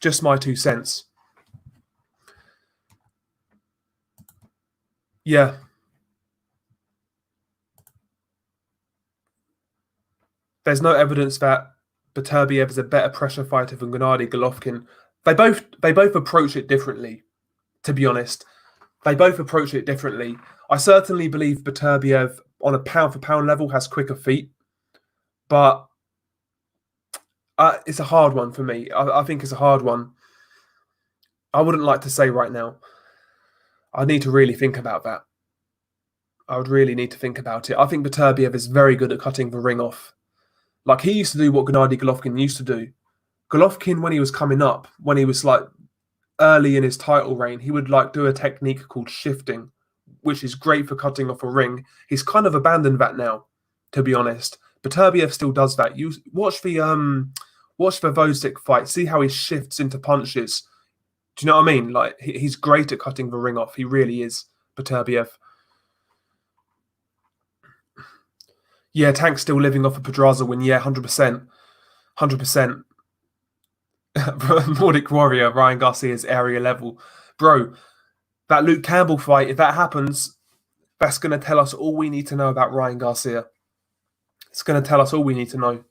Just my 2 cents. Yeah. There's no evidence that Beterbiev is a better pressure fighter than Gennady Golovkin. They both approach it differently, to be honest. They both approach it differently. I certainly believe Beterbiev, on a pound-for-pound level, has quicker feet. But it's a hard one for me. I think it's a hard one. I wouldn't like to say right now. I need to really think about that. I would really need to think about it. I think Beterbiev is very good at cutting the ring off. He used to do what Gennady Golovkin used to do. Golovkin, when he was coming up, when he was early in his title reign, he would do a technique called shifting, which is great for cutting off a ring. He's kind of abandoned that now, to be honest. Beterbiev still does that. You watch the Vosic fight. See how he shifts into punches. Do you know what I mean? He's great at cutting the ring off. He really is, Beterbiev. Yeah, Tank's still living off a Pedraza win. Yeah, 100%. 100%. Nordic Warrior, Ryan Garcia's area level. Bro, that Luke Campbell fight, if that happens, that's going to tell us all we need to know about Ryan Garcia. It's going to tell us all we need to know.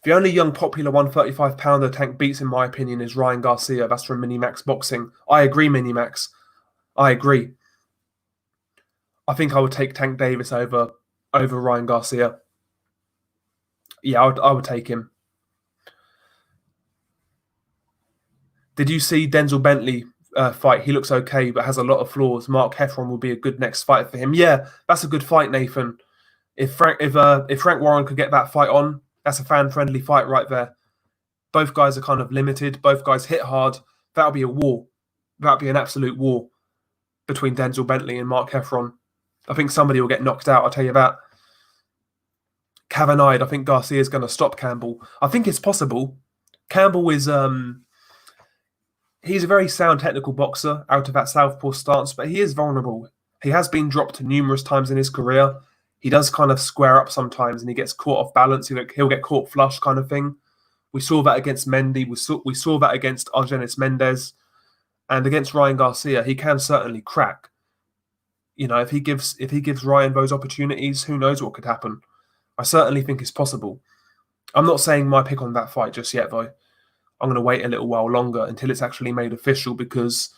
The only young popular 135-pounder Tank beats, in my opinion, is Ryan Garcia. That's from Minimax Boxing. I agree, Minimax. I agree. I think I would take Tank Davis over Ryan Garcia. Yeah, I would take him. Did you see Denzel Bentley fight? He looks okay, but has a lot of flaws. Mark Heffron will be a good next fight for him. Yeah, that's a good fight, Nathan. If Frank Warren could get that fight on, that's a fan-friendly fight right there. Both guys are kind of limited. Both guys hit hard. That'll be a war. That'll be an absolute war between Denzel Bentley and Mark Heffron. I think somebody will get knocked out, I'll tell you that. Cavanagh, I think Garcia's going to stop Campbell. I think it's possible. Campbell is... he's a very sound technical boxer out of that southpaw stance, but he is vulnerable. He has been dropped numerous times in his career. He does kind of square up sometimes, and he gets caught off balance. He'll get caught flush, kind of thing. We saw that against Mendy. We saw that against Argenis Mendez, and against Ryan Garcia. He can certainly crack. If he gives Ryan those opportunities, who knows what could happen? I certainly think it's possible. I'm not saying my pick on that fight just yet, though. I'm going to wait a little while longer until it's actually made official, because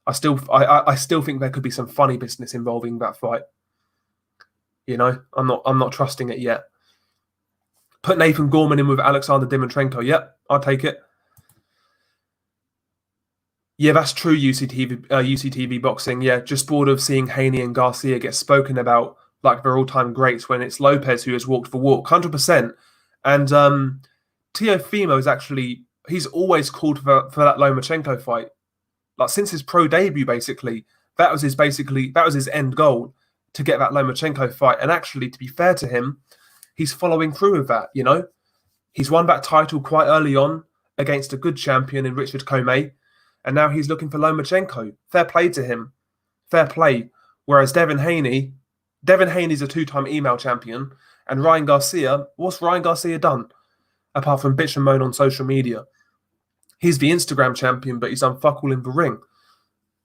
I still think there could be some funny business involving that fight. I'm not trusting it yet. Put Nathan Gorman in with Alexander Dimitrenko. Yep, I'll take it. Yeah, that's true. UCTV boxing. Yeah, just bored of seeing Haney and Garcia get spoken about like they're all-time greats when it's Lopez who has walked the walk, 100%. And Teofimo is actually he's always called for that Lomachenko fight. Like since his pro debut, basically that was his end goal to get that Lomachenko fight. And actually, to be fair to him, he's following through with that. He's won that title quite early on against a good champion in Richard Comey, and now he's looking for Lomachenko. Fair play to him. Fair play. Whereas Devin Haney's a two-time email champion, and Ryan Garcia, what's Ryan Garcia done? Apart from bitch and moan on social media. He's the Instagram champion, but he's done fuck all in the ring.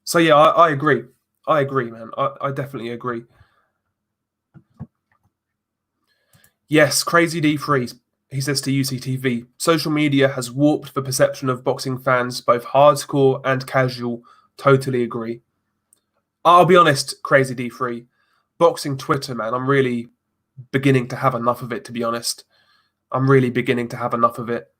So yeah, I agree. I agree, man. I definitely agree. Yes, Crazy D3, he says to UCTV, social media has warped the perception of boxing fans, both hardcore and casual. Totally agree. I'll be honest, Crazy D3, boxing Twitter, man, I'm really beginning to have enough of it, to be honest. I'm really beginning to have enough of it.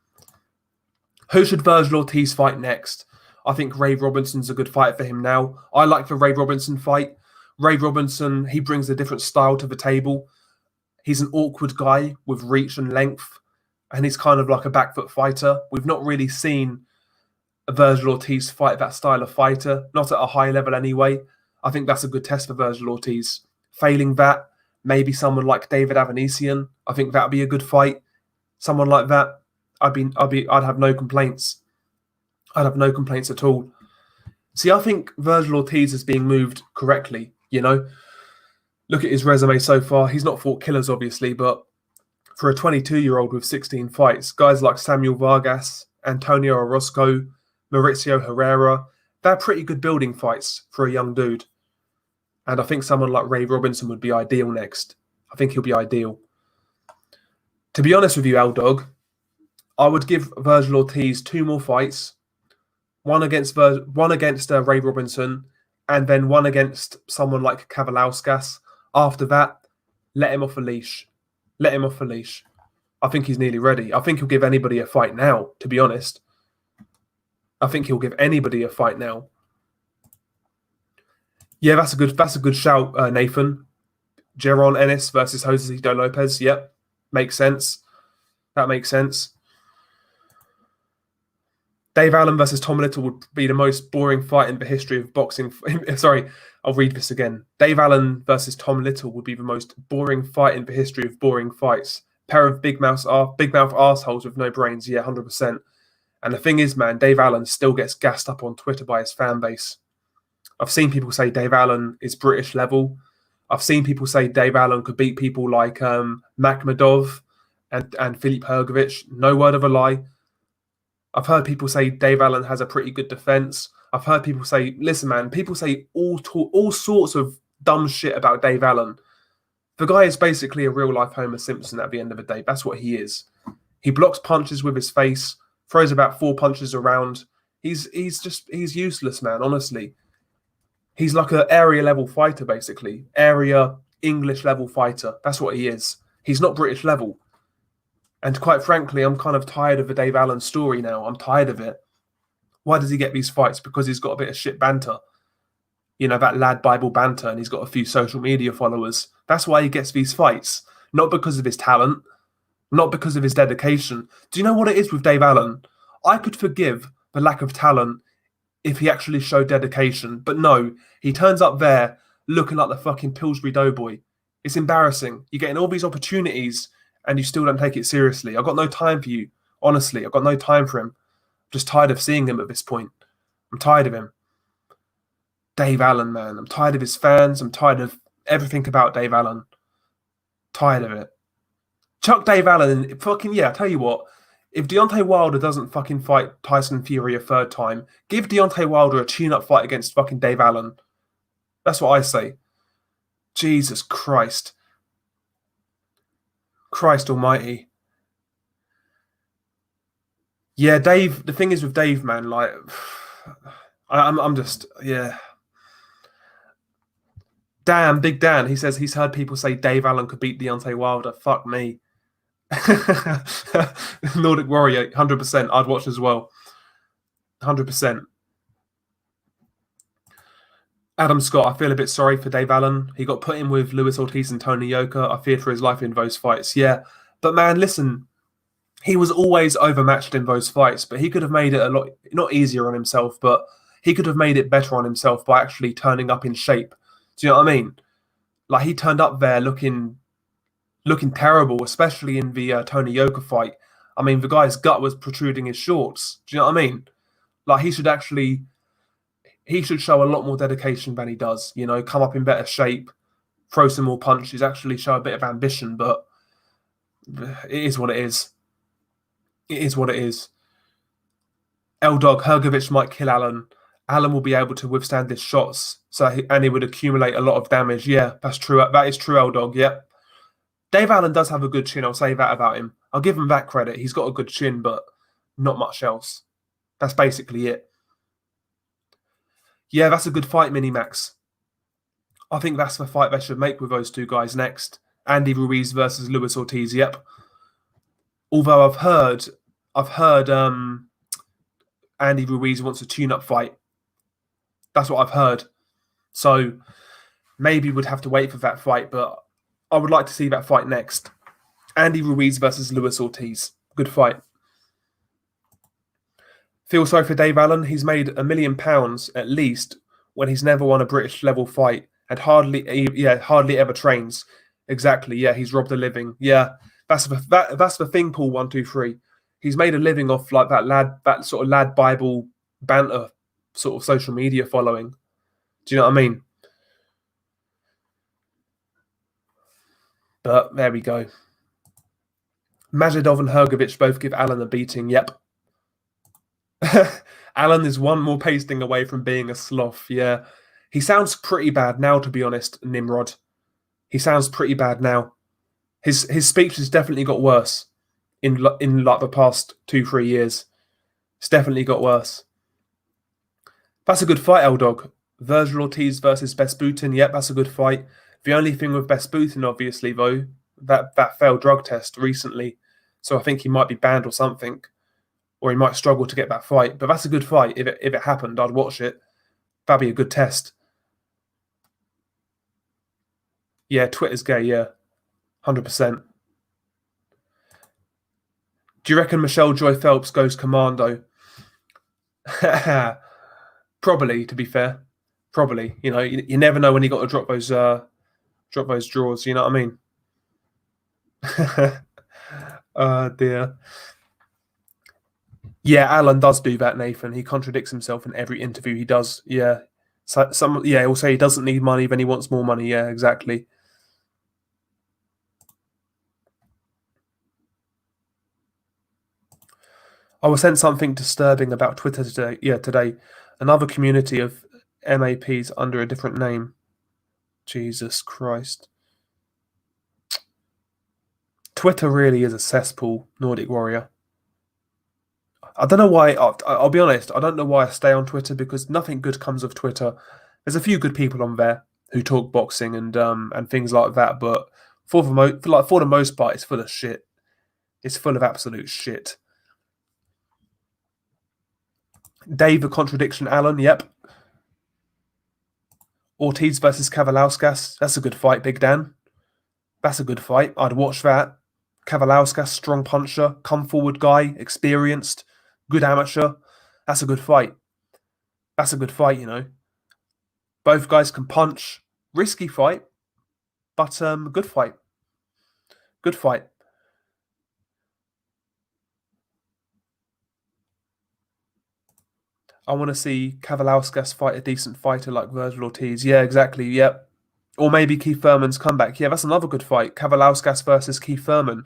Who should Virgil Ortiz fight next? I think Ray Robinson's a good fight for him now. I like the Ray Robinson fight. Ray Robinson, he brings a different style to the table. He's an awkward guy with reach and length, and he's kind of like a back foot fighter. We've not really seen a Virgil Ortiz fight that style of fighter, not at a high level anyway. I think that's a good test for Virgil Ortiz. Failing that, maybe someone like David Avanesian. I think that'd be a good fight. Someone like that, I'd have no complaints. I'd have no complaints at all. See, I think Virgil Ortiz is being moved correctly, Look at his resume so far. He's not fought killers, obviously, but for a 22-year-old with 16 fights, guys like Samuel Vargas, Antonio Orozco, Mauricio Herrera, they're pretty good building fights for a young dude. And I think someone like Ray Robinson would be ideal next. I think he'll be ideal. To be honest with you, L-Dog, I would give Virgil Ortiz 2 more fights. One against Ray Robinson, and then one against someone like Kavalauskas. After that, let him off a leash. Let him off a leash. I think he's nearly ready. I think he'll give anybody a fight now, to be honest. I think he'll give anybody a fight now. Yeah, that's a good shout, Nathan. Jeron Ennis versus Josesito Lopez. Yep, makes sense. That makes sense. Dave Allen versus Tom Little would be the most boring fight in the history of boxing. Sorry, I'll read this again. Dave Allen versus Tom Little would be the most boring fight in the history of boring fights. Pair of big mouth assholes with no brains. Yeah, 100%. And the thing is, man, Dave Allen still gets gassed up on Twitter by his fan base. I've seen people say Dave Allen is British level. I've seen people say Dave Allen could beat people like Makhmedov and Filip Hrgovic. No word of a lie. I've heard people say Dave Allen has a pretty good defense. I've heard people say, listen, man, people say all sorts of dumb shit about Dave Allen. The guy is basically a real-life Homer Simpson at the end of the day. That's what he is. He blocks punches with his face, throws about 4 punches around. He's useless, man, honestly. He's like an area level fighter, basically. Area English level fighter. That's what he is. He's not British level. And quite frankly, I'm kind of tired of the Dave Allen story now. I'm tired of it. Why does he get these fights? Because he's got a bit of shit banter. That lad Bible banter, and he's got a few social media followers. That's why he gets these fights. Not because of his talent. Not because of his dedication. Do you know what it is with Dave Allen? I could forgive the lack of talent if he actually showed dedication. But no, he turns up there looking like the fucking Pillsbury Doughboy. It's embarrassing. You're getting all these opportunities and you still don't take it seriously. I've got no time for you. Honestly, I've got no time for him. I'm just tired of seeing him at this point. I'm tired of him. Dave Allen, man. I'm tired of his fans. I'm tired of everything about Dave Allen. Tired of it. Chuck Dave Allen and fucking, yeah, I tell you what. If Deontay Wilder doesn't fucking fight Tyson Fury a 3rd time, give Deontay Wilder a tune-up fight against fucking Dave Allen. That's what I say. Jesus Christ. Christ almighty. Yeah, Dave, the thing is with Dave, man, like, I'm just, yeah. Damn, Big Dan, he says he's heard people say Dave Allen could beat Deontay Wilder. Fuck me. Nordic Warrior, 100%. I'd watch as well. 100%. Adam Scott, I feel a bit sorry for Dave Allen. He got put in with Luis Ortiz and Tony Yoka. I feared for his life in those fights. Yeah. But man, listen, he was always overmatched in those fights, but he could have made it a lot, not easier on himself, but he could have made it better on himself by actually turning up in shape. Do you know what I mean? Like he turned up there looking terrible, especially in the Tony Yoka fight. I mean, the guy's gut was protruding his shorts. Do you know what I mean? Like he should show a lot more dedication than he does. You know, come up in better shape, throw some more punches, actually show a bit of ambition. But it is what it is. It is what it is. L-Dog, Hrgovic might kill Allen. Allen will be able to withstand his shots, and he would accumulate a lot of damage. Yeah, that's true. That is true, L-Dog. Yeah. Dave Allen does have a good chin. I'll say that about him. I'll give him that credit. He's got a good chin, but not much else. That's basically it. Yeah, that's a good fight, Minimax. I think that's the fight they should make with those two guys next. Andy Ruiz versus Luis Ortiz. Yep. Although I've heard Andy Ruiz wants a tune-up fight. That's what I've heard. So maybe we'd have to wait for that fight, but I would like to see that fight next. Andy Ruiz versus Luis Ortiz. Good fight. Feel sorry for Dave Allen. He's made £1 million at least when he's never won a British level fight and hardly ever trains. Exactly. Yeah, he's robbed a living. Yeah, that's the thing. Paul 123. He's made a living off like that sort of lad Bible banter sort of social media following. Do you know what I mean? But there we go. Majidov and Hrgovic both give Allen a beating. Yep. Allen is one more pasting away from being a sloth. Yeah. He sounds pretty bad now, to be honest, Nimrod. He sounds pretty bad now. His speech has definitely got worse in like the past 2-3 years. It's definitely got worse. That's a good fight, L-Dog. Virgil Ortiz versus Besputin. Yep, that's a good fight. The only thing with Besputin, obviously, though, that failed drug test recently. So I think he might be banned or something. Or he might struggle to get that fight. But that's a good fight. If it happened, I'd watch it. That'd be a good test. Yeah, Twitter's gay, yeah. 100%. Do you reckon Michelle Joy Phelps goes commando? Probably, to be fair. Probably. You know, you never know when you got to drop those draws, you know what I mean? Oh dear. Yeah, Alan does do that, Nathan. He contradicts himself in every interview he does. Yeah. So he'll say he doesn't need money, then he wants more money. Yeah, exactly. I was sent something disturbing about Twitter today. Yeah, today. Another community of MAPs under a different name. Jesus Christ. Twitter really is a cesspool, Nordic Warrior. I don't know why. I'll be honest. I don't know why I stay on Twitter because nothing good comes of Twitter. There's a few good people on there who talk boxing and things like that, but for the most part, it's full of shit. It's full of absolute shit. Dave, a contradiction. Alan, yep. Ortiz versus Kavalauskas. That's a good fight, Big Dan. That's a good fight. I'd watch that. Kavalauskas, strong puncher, come forward guy, experienced, good amateur. That's a good fight. That's a good fight, you know. Both guys can punch. Risky fight, but good fight. Good fight. I want to see Kavalauskas fight a decent fighter like Virgil Ortiz. Yeah, exactly. Yep. Or maybe Keith Thurman's comeback. Yeah, that's another good fight. Kavalauskas versus Keith Thurman.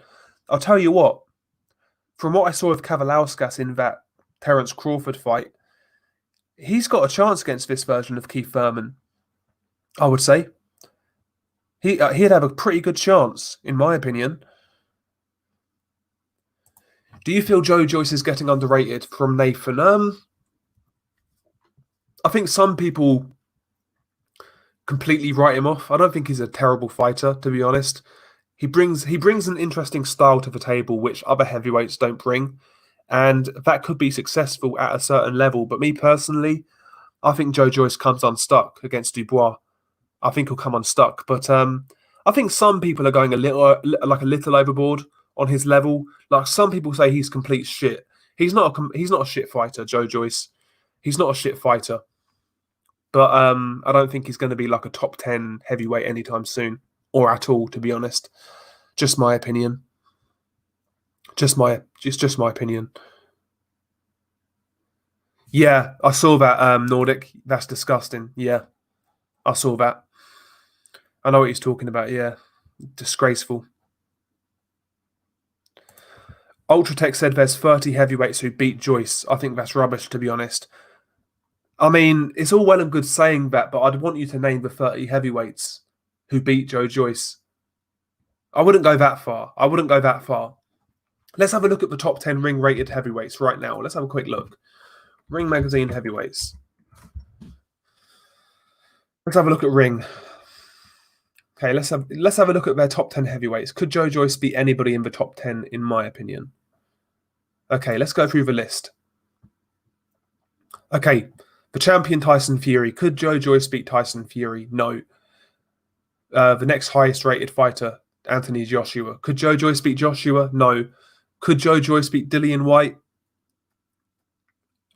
I'll tell you what. From what I saw of Kavalauskas in that Terence Crawford fight, he's got a chance against this version of Keith Thurman. I would say. He'd have a pretty good chance, in my opinion. Do you feel Joe Joyce is getting underrated from Nathan? I think some people completely write him off. I don't think he's a terrible fighter, to be honest. He brings an interesting style to the table, which other heavyweights don't bring, and that could be successful at a certain level. But me personally, I think Joe Joyce comes unstuck against Dubois. I think he'll come unstuck. But I think some people are going a little overboard on his level. Like some people say he's complete shit. He's not a shit fighter, Joe Joyce. He's not a shit fighter. But I don't think he's going to be like a top 10 heavyweight anytime soon, or at all, to be honest. Just my opinion. Just my opinion. Yeah, I saw that, Nordic. That's disgusting. Yeah, I saw that. I know what he's talking about. Yeah, disgraceful. Ultratech said there's 30 heavyweights who beat Joyce. I think that's rubbish, to be honest. I mean, it's all well and good saying that, but I'd want you to name the 30 heavyweights who beat Joe Joyce. I wouldn't go that far. Let's have a look at the top 10 ring-rated heavyweights right now. Let's have a quick look. Ring Magazine heavyweights. Let's have a look at Ring. Okay, let's have a look at their top 10 heavyweights. Could Joe Joyce beat anybody in the top 10, in my opinion? Okay, let's go through the list. Okay, the champion Tyson Fury. Could Joe Joyce beat Tyson Fury? No. The next highest rated fighter, Anthony Joshua. Could Joe Joyce beat Joshua? No. Could Joe Joyce beat Dillian Whyte?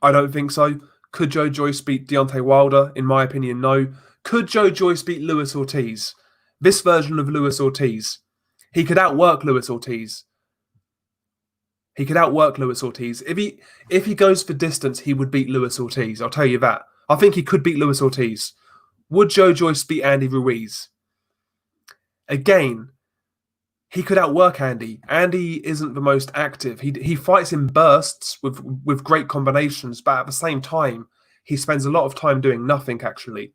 I don't think so. Could Joe Joyce beat Deontay Wilder? In my opinion, no. Could Joe Joyce beat Luis Ortiz? This version of Luis Ortiz. He could outwork Luis Ortiz. If he goes for distance, he would beat Luis Ortiz. I'll tell you that. I think he could beat Luis Ortiz. Would Joe Joyce beat Andy Ruiz? Again, he could outwork Andy. Andy isn't the most active. He fights in bursts with great combinations, but at the same time, he spends a lot of time doing nothing, actually.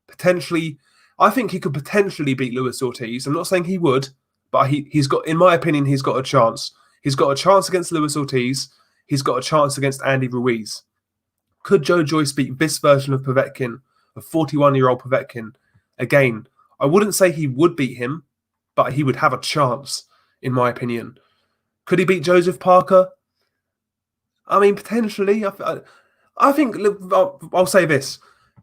Potentially, I think he could potentially beat Luis Ortiz. I'm not saying he would, but he's got, in my opinion, he's got a chance. He's got a chance against Luis Ortiz. He's got a chance against Andy Ruiz. Could Joe Joyce beat this version of Povetkin, a 41-year-old Povetkin? Again, I wouldn't say he would beat him, but he would have a chance, in my opinion. Could he beat Joseph Parker? I mean, potentially. I think, I'll say this.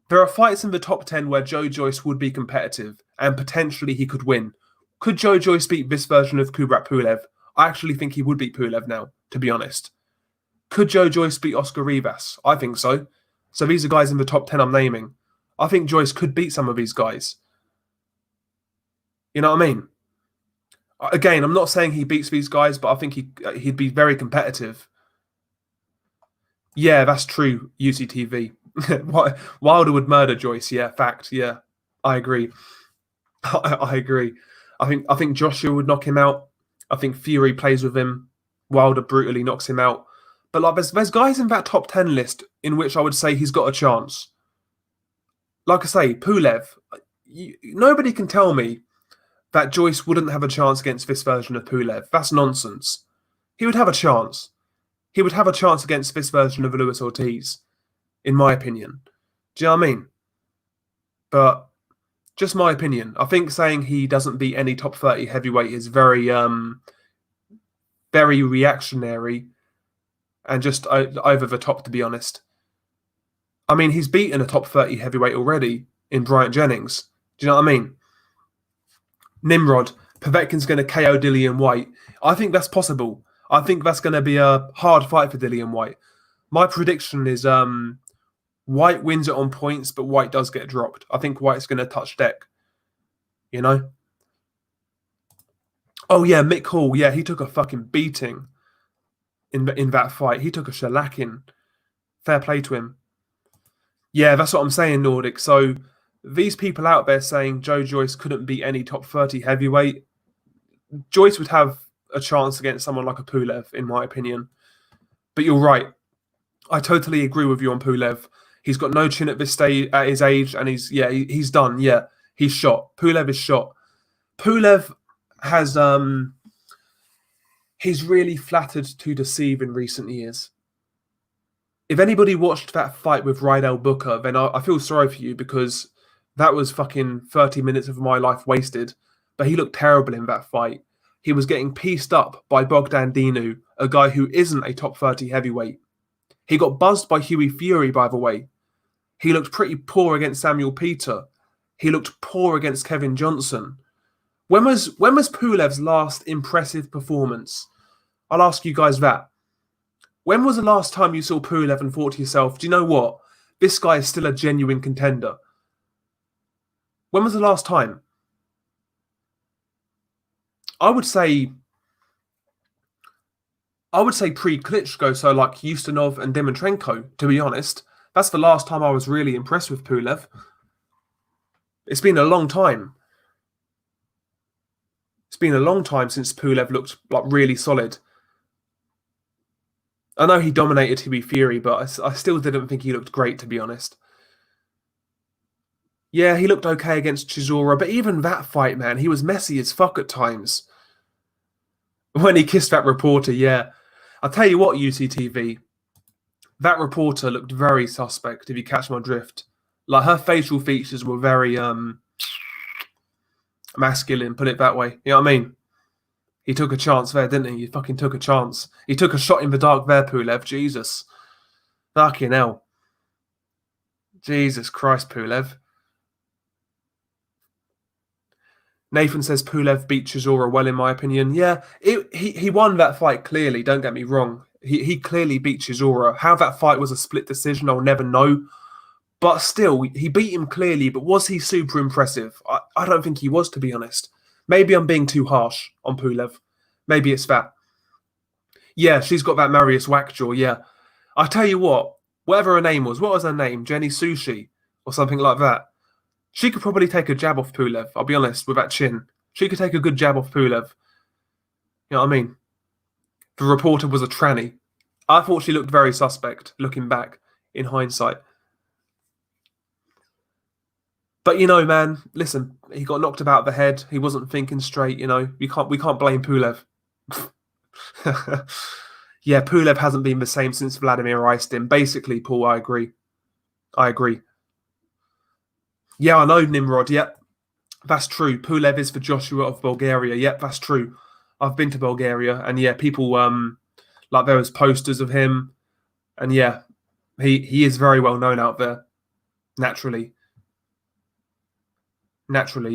There are fights in the top 10 where Joe Joyce would be competitive, and potentially he could win. Could Joe Joyce beat this version of Kubrat Pulev? I actually think he would beat Pulev now, to be honest. Could Joe Joyce beat Oscar Rivas? I think so. So these are guys in the top 10 I'm naming. I think Joyce could beat some of these guys. You know what I mean? Again, I'm not saying he beats these guys, but I think he'd be very competitive. Yeah, that's true, UCTV. Wilder would murder Joyce, yeah, fact, yeah. I agree. I agree. I think Joshua would knock him out. I think Fury plays with him. Wilder brutally knocks him out. But like, there's guys in that top 10 list in which I would say he's got a chance. Like I say, Pulev, nobody can tell me that Joyce wouldn't have a chance against this version of Pulev. That's nonsense. He would have a chance. He would have a chance against this version of Luis Ortiz, in my opinion. Do you know what I mean? But just my opinion. I think saying he doesn't beat any top 30 heavyweight is very reactionary and just over the top, to be honest. I mean, he's beaten a top 30 heavyweight already in Bryant Jennings. Do you know what I mean? Nimrod, Povetkin's going to KO Dillian Whyte. I think that's possible. I think that's going to be a hard fight for Dillian Whyte. My prediction is Whyte wins it on points, but Whyte does get dropped. I think Whyte's going to touch deck. You know? Oh, yeah, Mick Hall. Yeah, he took a fucking beating in that fight. He took a shellacking. Fair play to him. Yeah, that's what I'm saying, Nordic. So these people out there saying Joe Joyce couldn't beat any top 30 heavyweight, Joyce would have a chance against someone like a Pulev, in my opinion. But you're right. I totally agree with you on Pulev. He's got no chin at this stage, at his age, and he's done. Yeah, he's shot. Pulev is shot. Pulev has he's really flattered to deceive in recent years. If anybody watched that fight with Rydell Booker, then I feel sorry for you, because that was fucking 30 minutes of my life wasted. But he looked terrible in that fight. He was getting pieced up by Bogdan Dinu, a guy who isn't a top 30 heavyweight. He got buzzed by Hughie Fury, by the way. He looked pretty poor against Samuel Peter. He looked poor against Kevin Johnson. When was Pulev's last impressive performance? I'll ask you guys that. When was the last time you saw Pulev and thought to yourself, do you know what? This guy is still a genuine contender. When was the last time? I would say pre-Klitschko, so like Ustinov and Dimitrenko, to be honest. That's the last time I was really impressed with Pulev. It's been a long time. It's been a long time since Pulev looked like really solid. I know he dominated Huey Fury, but I still didn't think he looked great, to be honest. Yeah, he looked okay against Chisora, but even that fight, man, he was messy as fuck at times. When he kissed that reporter, yeah. I'll tell you what, UCTV, that reporter looked very suspect, if you catch my drift. Like, her facial features were very masculine, put it that way. You know what I mean? He took a chance there, didn't he? He fucking took a chance. He took a shot in the dark there, Pulev. Jesus. Fucking hell. Jesus Christ, Pulev. Nathan says Pulev beat Chisora well, in my opinion. Yeah, he won that fight clearly, don't get me wrong. He clearly beat Chisora. How that fight was a split decision, I'll never know. But still, he beat him clearly. But was he super impressive? I don't think he was, to be honest. Maybe I'm being too harsh on Pulev. Maybe it's that. Yeah, she's got that Marius Wackjaw, yeah. I tell you what, whatever her name was, what was her name? Jenny Sushi or something like that. She could probably take a jab off Pulev, I'll be honest, with that chin. She could take a good jab off Pulev. You know what I mean? The reporter was a tranny. I thought she looked very suspect, looking back, in hindsight. But, you know, man, listen, he got knocked about the head. He wasn't thinking straight, you know. We can't blame Pulev. Yeah, Pulev hasn't been the same since Vladimir iced him. Basically, Paul, I agree. Yeah, I know, Nimrod. Yep, that's true. Pulev is for Joshua of Bulgaria. Yep, that's true. I've been to Bulgaria, and yeah, people like there was posters of him, and yeah, he is very well known out there. Naturally,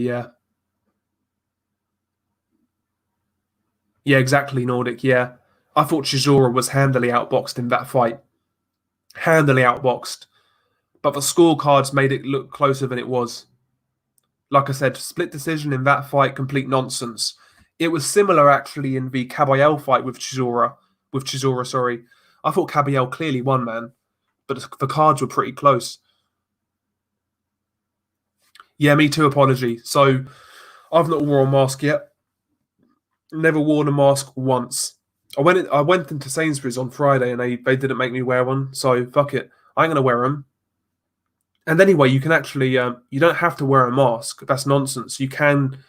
yeah. Yeah, exactly, Nordic. Yeah, I thought Chisora was handily outboxed in that fight. Handily outboxed. But the scorecards made it look closer than it was. Like I said, split decision in that fight, complete nonsense. It was similar, actually, in the Caballel fight with Chisora. I thought Caballel clearly won, man. But the cards were pretty close. Yeah, me too, apology. So, I've not worn a mask yet. Never worn a mask once. I went into Sainsbury's on Friday and they didn't make me wear one. So, fuck it. I ain't going to wear them. And anyway, you can actually, you don't have to wear a mask. That's nonsense. You can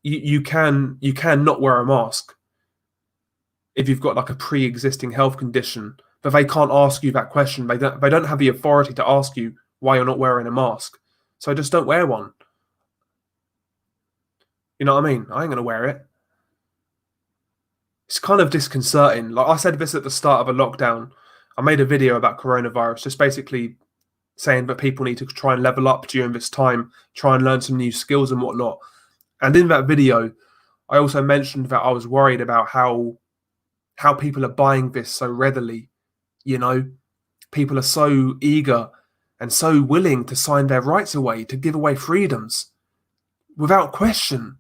not wear a mask if you've got like a pre-existing health condition. But they can't ask you that question. They don't have the authority to ask you why you're not wearing a mask. So just don't wear one. You know what I mean? I ain't going to wear it. It's kind of disconcerting. Like I said this at the start of a lockdown. I made a video about coronavirus, just basically saying that people need to try and level up during this time, try and learn some new skills and whatnot. And in that video, I also mentioned that I was worried about how people are buying this so readily. You know, people are so eager and so willing to sign their rights away, to give away freedoms without question.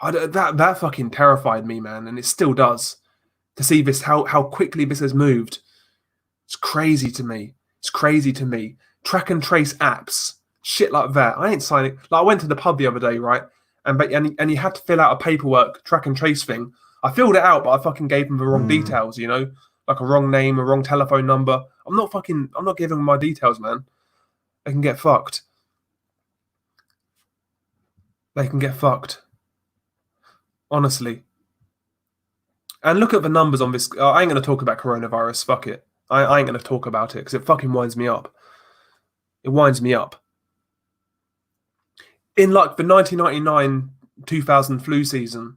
That fucking terrified me, man, and it still does. To see this, how quickly this has moved. It's crazy to me. Track and trace apps, shit like that. I ain't signing. Like I went to the pub the other day, right? And you had to fill out a paperwork track and trace thing. I filled it out, but I fucking gave them the wrong details, you know? Like a wrong name, a wrong telephone number. I'm not giving them my details, man. They can get fucked. Honestly. And look at the numbers on this. I ain't going to talk about coronavirus. Fuck it. I ain't going to talk about it because it fucking winds me up. It winds me up. In like the 1999-2000 flu season,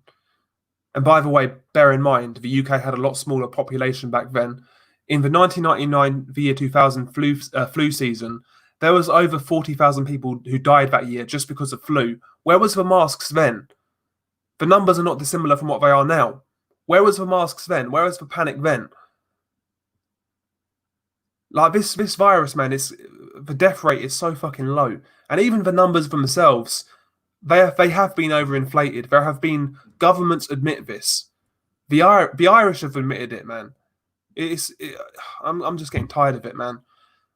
and by the way, bear in mind, the UK had a lot smaller population back then. In the 1999 the year 2000 flu season, there was over 40,000 people who died that year just because of flu. Where was the masks then? The numbers are not dissimilar from what they are now. Where was the masks then? Where was the panic then? Like this virus, man, the death rate is so fucking low, and even the numbers themselves, they have been overinflated. There have been governments admit this. The Irish have admitted it, man. I'm just getting tired of it, man.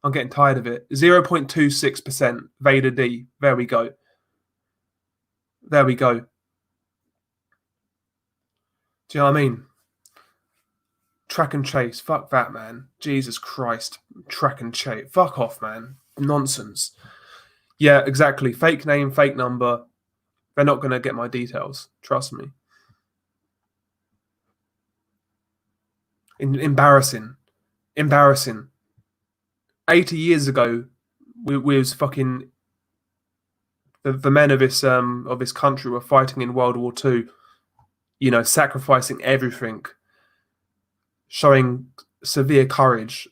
I'm getting tired of it. 0.26% Vader D. There we go. There we go. Do you know what I mean? Track and chase. Fuck that, man. Jesus Christ. Track and chase. Fuck off, man. Nonsense. Yeah, exactly. Fake name, fake number. They're not going to get my details. Trust me. Embarrassing. 80 years ago, we was fucking... The men of this country were fighting in World War II. You know, sacrificing everything. Showing severe courage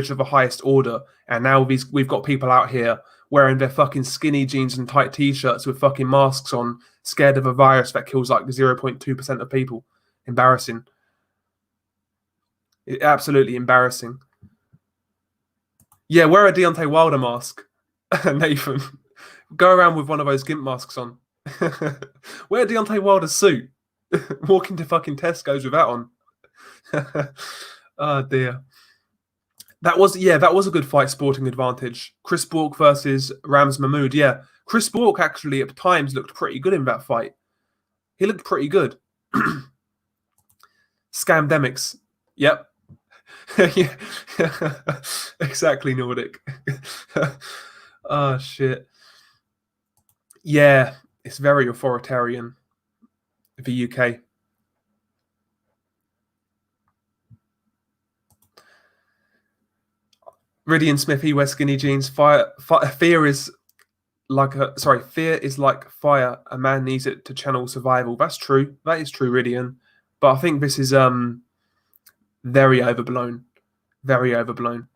of the highest order, and now we've got people out here wearing their fucking skinny jeans and tight t-shirts with fucking masks on, scared of a virus that kills like 0.2% of people. Embarrassing. Absolutely embarrassing. Yeah, wear a Deontay Wilder mask, Nathan. Go around with one of those GIMP masks on. Wear Deontay Wilder's suit. Walk into fucking Tesco's with that on. Oh dear. That was a good fight, Sporting Advantage. Chris Bourke versus Rams Mahmood. Yeah, Chris Bourke actually at times looked pretty good in that fight. He looked pretty good. Scamdemics. Yep. Yeah. Exactly, Nordic. Oh shit. Yeah, it's very authoritarian. The UK. Ridian Smith, he wears skinny jeans. Fear is like fire. A man needs it to channel survival. That's true. That is true, Ridian. But I think this is very overblown. Very overblown.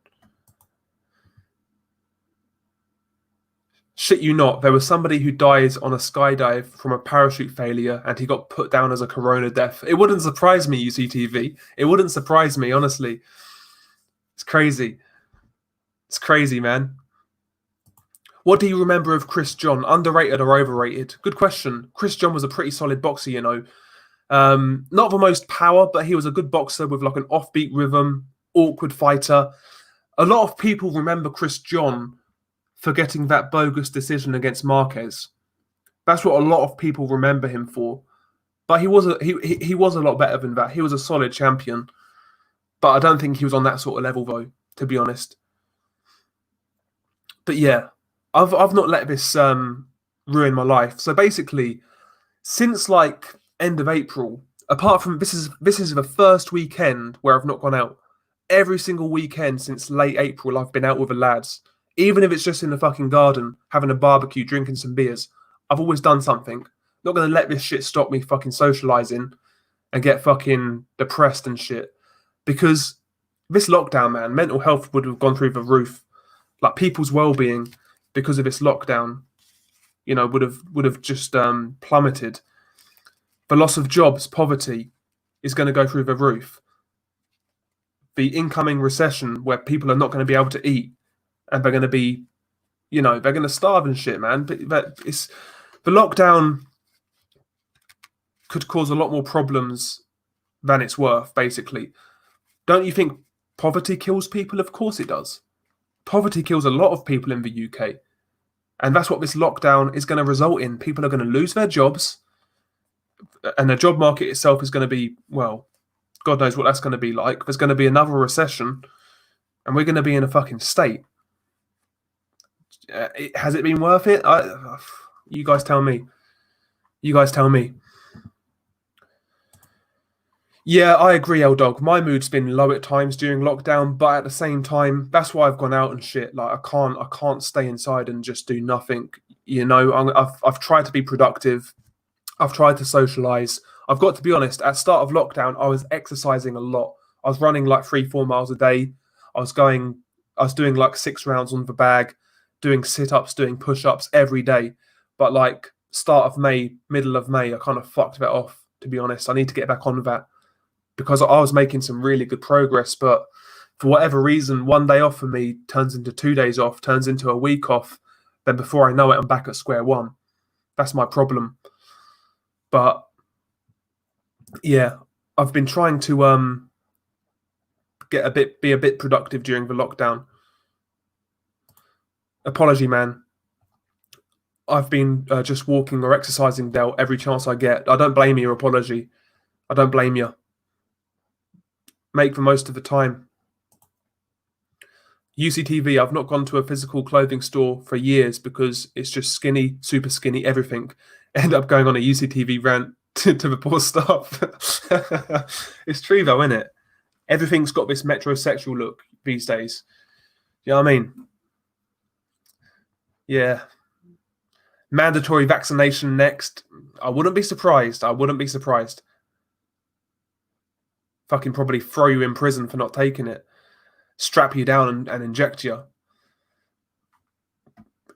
Shit you not, there was somebody who dies on a skydive from a parachute failure and he got put down as a corona death. It wouldn't surprise me, UCTV. It wouldn't surprise me, honestly. It's crazy. It's crazy, man. What do you remember of Chris John? Underrated or overrated? Good question. Chris John was a pretty solid boxer, you know. Not the most power, but he was a good boxer with like an offbeat rhythm, awkward fighter. A lot of people remember Chris John for getting that bogus decision against Marquez. That's what a lot of people remember him for. But he was a lot better than that. He was a solid champion. But I don't think he was on that sort of level, though, to be honest. But yeah, I've not let this ruin my life. So basically, since like end of April, apart from this is the first weekend where I've not gone out. Every single weekend since late April, I've been out with the lads. Even if it's just in the fucking garden, having a barbecue, drinking some beers. I've always done something. Not going to let this shit stop me fucking socialising and get fucking depressed and shit. Because this lockdown, man, mental health would have gone through the roof. Like people's well-being because of this lockdown, you know, would have just plummeted. The loss of jobs, poverty is going to go through the roof. The incoming recession where people are not going to be able to eat and they're going to be, you know, they're going to starve and shit, man. But it's the lockdown could cause a lot more problems than it's worth, basically. Don't you think poverty kills people? Of course it does. Poverty kills a lot of people in the UK. And that's what this lockdown is going to result in. People are going to lose their jobs. And the job market itself is going to be, well, God knows what that's going to be like. There's going to be another recession. And we're going to be in a fucking state. Has it been worth it? You guys tell me. You guys tell me. Yeah, I agree, L-Dog. My mood's been low at times during lockdown, but at the same time, that's why I've gone out and shit. Like I can't stay inside and just do nothing. You know, I've tried to be productive. I've tried to socialise. I've got to be honest. At start of lockdown, I was exercising a lot. I was running like 3-4 miles a day. I was doing like 6 rounds on the bag, doing sit-ups, doing push-ups every day. But like start of May, middle of May, I kind of fucked that off, to be honest. I need to get back on that because I was making some really good progress. But for whatever reason, 1 day off for me turns into 2 days off, turns into a week off. Then before I know it, I'm back at square one. That's my problem. But yeah, I've been trying to be a bit productive during the lockdown. Apology, man. I've been just walking or exercising, Del, every chance I get. I don't blame you, apology. I don't blame you. Make the most of the time. UCTV, I've not gone to a physical clothing store for years because it's just skinny, super skinny, everything. End up going on a UCTV rant to the poor staff. It's true though, isn't it? Everything's got this metrosexual look these days. You know what I mean? Yeah. Mandatory vaccination next. I wouldn't be surprised. I wouldn't be surprised. Fucking probably throw you in prison for not taking it. Strap you down and inject you.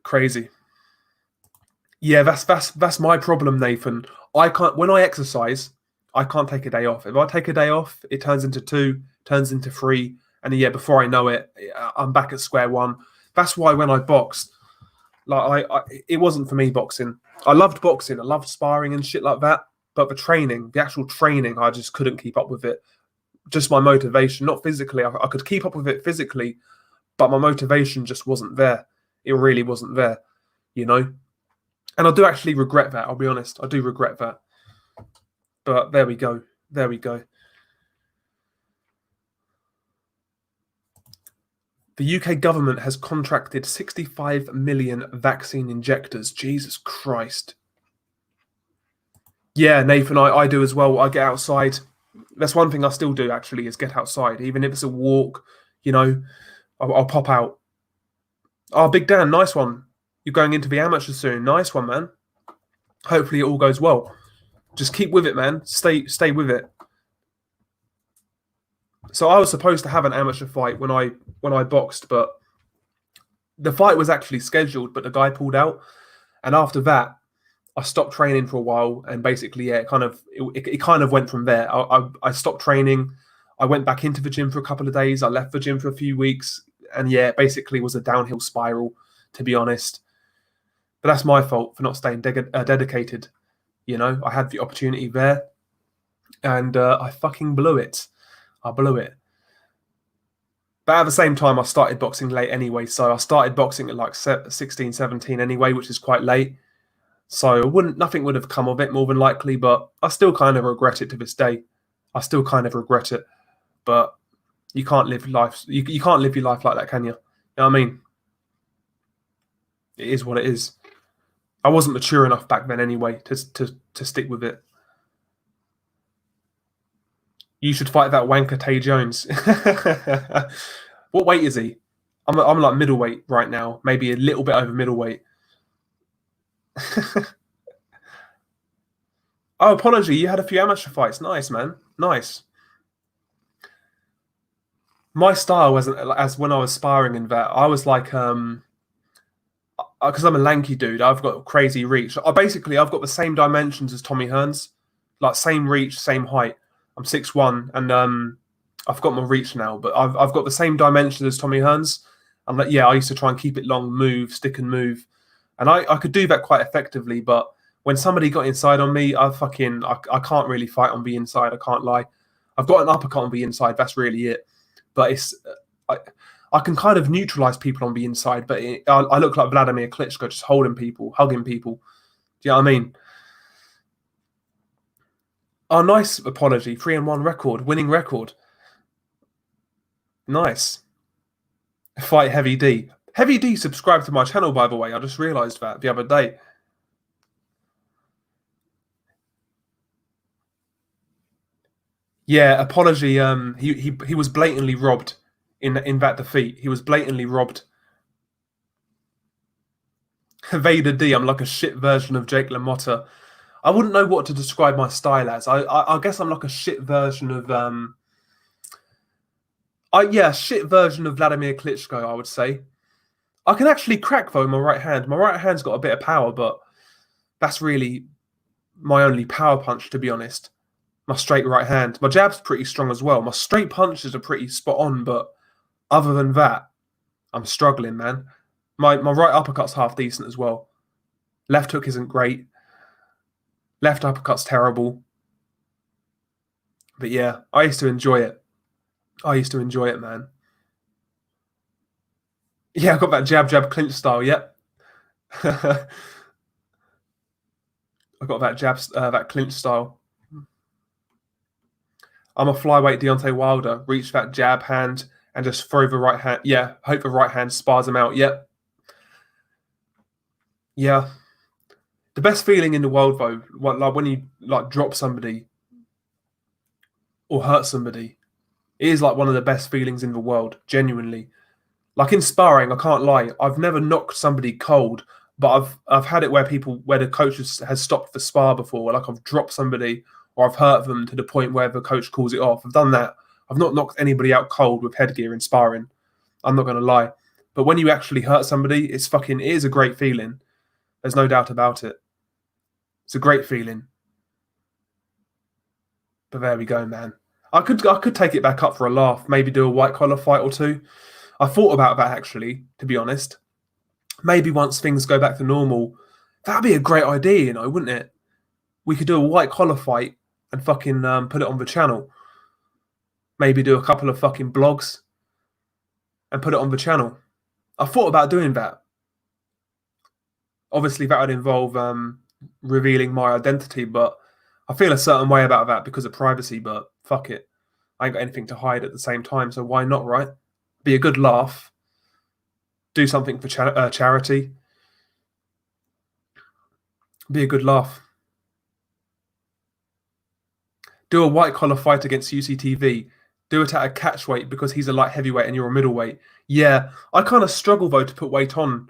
Crazy. Yeah, that's my problem, Nathan. When I exercise, I can't take a day off. If I take a day off, it turns into 2, turns into 3, and yeah, before I know it, I'm back at square one. That's why when I boxed, like it wasn't for me boxing. I loved boxing, I loved sparring and shit like that, but the actual training, I just couldn't keep up with it. Just my motivation, not physically. I could keep up with it physically, but my motivation just wasn't there. It really wasn't there, you know? And I do actually regret that, I'll be honest. I do regret that. But there we go. There we go. The UK government has contracted 65 million vaccine injectors. Jesus Christ. Yeah, Nathan, I do as well. I get outside. That's one thing I still do, actually, is get outside. Even if it's a walk, you know, I'll pop out. Oh, Big Dan, nice one. You're going into the amateur soon. Nice one, man. Hopefully it all goes well. Just keep with it, man. Stay with it. So I was supposed to have an amateur fight when I boxed, but the fight was actually scheduled, but the guy pulled out. And after that, I stopped training for a while, and basically, yeah, it kind of went from there. I stopped training. I went back into the gym for a couple of days. I left the gym for a few weeks, and yeah, it basically was a downhill spiral, to be honest. But that's my fault for not staying dedicated. You know, I had the opportunity there, and I fucking blew it. I blew it. But at the same time, I started boxing late anyway. So I started boxing at like 16, 17 anyway, which is quite late. So nothing would have come of it more than likely, but I still kind of regret it to this day. I still kind of regret it. But you can't live life. You can't live your life like that, can you? You know what I mean? It is what it is. I wasn't mature enough back then anyway to stick with it. You should fight that wanker Tay Jones. What weight is he? I'm like middleweight right now, maybe a little bit over middleweight. Oh, apology. You had a few amateur fights. Nice, man. Nice. My style wasn't as when I was sparring in that. I was like, because I'm a lanky dude, I've got crazy reach. I've got the same dimensions as Tommy Hearns, like same reach, same height. I'm 6'1", and I've got my reach now, but I've got the same dimensions as Tommy Hearns. And yeah, I used to try and keep it long, move, stick and move, and I could do that quite effectively. But when somebody got inside on me, I can't really fight on the inside. I can't lie. I've got an uppercut on the inside. That's really it. But I can kind of neutralize people on the inside, but I look like Vladimir Klitschko, just holding people, hugging people. Do you know what I mean? Oh, nice apology. 3-1 record, winning record. Nice. Fight Heavy D. Heavy D subscribed to my channel, by the way. I just realised that the other day. Yeah, apology. He was blatantly robbed in that defeat. He was blatantly robbed. Vader D. I'm like a shit version of Jake LaMotta. I wouldn't know what to describe my style as. I guess I'm like a shit version of Yeah, shit version of Vladimir Klitschko, I would say. I can actually crack though in my right hand. My right hand's got a bit of power, but that's really my only power punch, to be honest. My straight right hand. My jab's pretty strong as well. My straight punches are pretty spot on, but other than that, I'm struggling, man. My right uppercut's half decent as well. Left hook isn't great. Left uppercut's terrible. But yeah, I used to enjoy it. I used to enjoy it, man. Yeah, I got that jab clinch style. Yep. I got that that clinch style. I'm a flyweight Deontay Wilder. Reach that jab hand and just throw the right hand. Yeah, hope the right hand spars him out. Yep. Yeah. The best feeling in the world, though, like when you like drop somebody or hurt somebody, it is like one of the best feelings in the world. Genuinely, like in sparring, I can't lie. I've never knocked somebody cold, but I've had it where the coach has stopped the spar before. Like I've dropped somebody or I've hurt them to the point where the coach calls it off. I've done that. I've not knocked anybody out cold with headgear in sparring. I'm not going to lie. But when you actually hurt somebody, it is a great feeling. There's no doubt about it. It's a great feeling. But there we go, man. I could take it back up for a laugh. Maybe do a white collar fight or two. I thought about that actually, to be honest. Maybe once things go back to normal, that'd be a great idea, wouldn't it? We could do a white collar fight and fucking put it on the channel. Maybe do a couple of fucking blogs and put it on the channel. I thought about doing that. Obviously, that would involve revealing my identity, but I feel a certain way about that because of privacy, but fuck it. I ain't got anything to hide at the same time, so why not, right? Be a good laugh. Do something for charity. Be a good laugh. Do a white collar fight against UCTV. Do it at a catch weight because he's a light heavyweight and you're a middleweight. Yeah, I kind of struggle though to put weight on,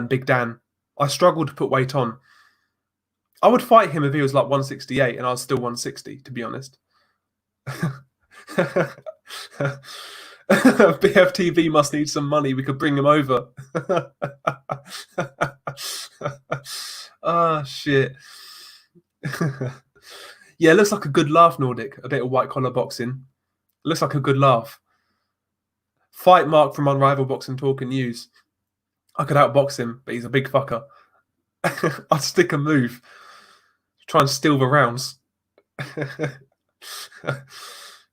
Big Dan. I struggle to put weight on. I would fight him if he was like 168 and I was still 160, to be honest. BFTV must need some money. We could bring him over. Oh, shit. Yeah, it looks like a good laugh, Nordic. A bit of white collar boxing. It looks like a good laugh. Fight Mark from Unrivaled Boxing Talk and News. I could outbox him, but he's a big fucker. I'd stick a move. Try and steal the rounds.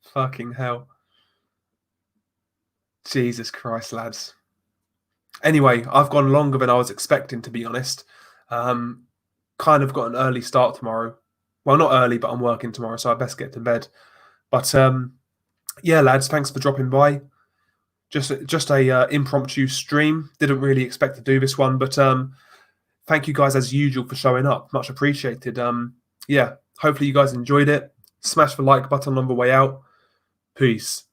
Fucking hell. Jesus Christ, lads. Anyway, I've gone longer than I was expecting, to be honest. Kind of got an early start tomorrow. Well, not early, but I'm working tomorrow, so I best get to bed. But yeah, lads, thanks for dropping by. Just a impromptu stream. Didn't really expect to do this one, but thank you guys as usual for showing up. Much appreciated. Yeah, hopefully you guys enjoyed it. Smash the like button on the way out. Peace.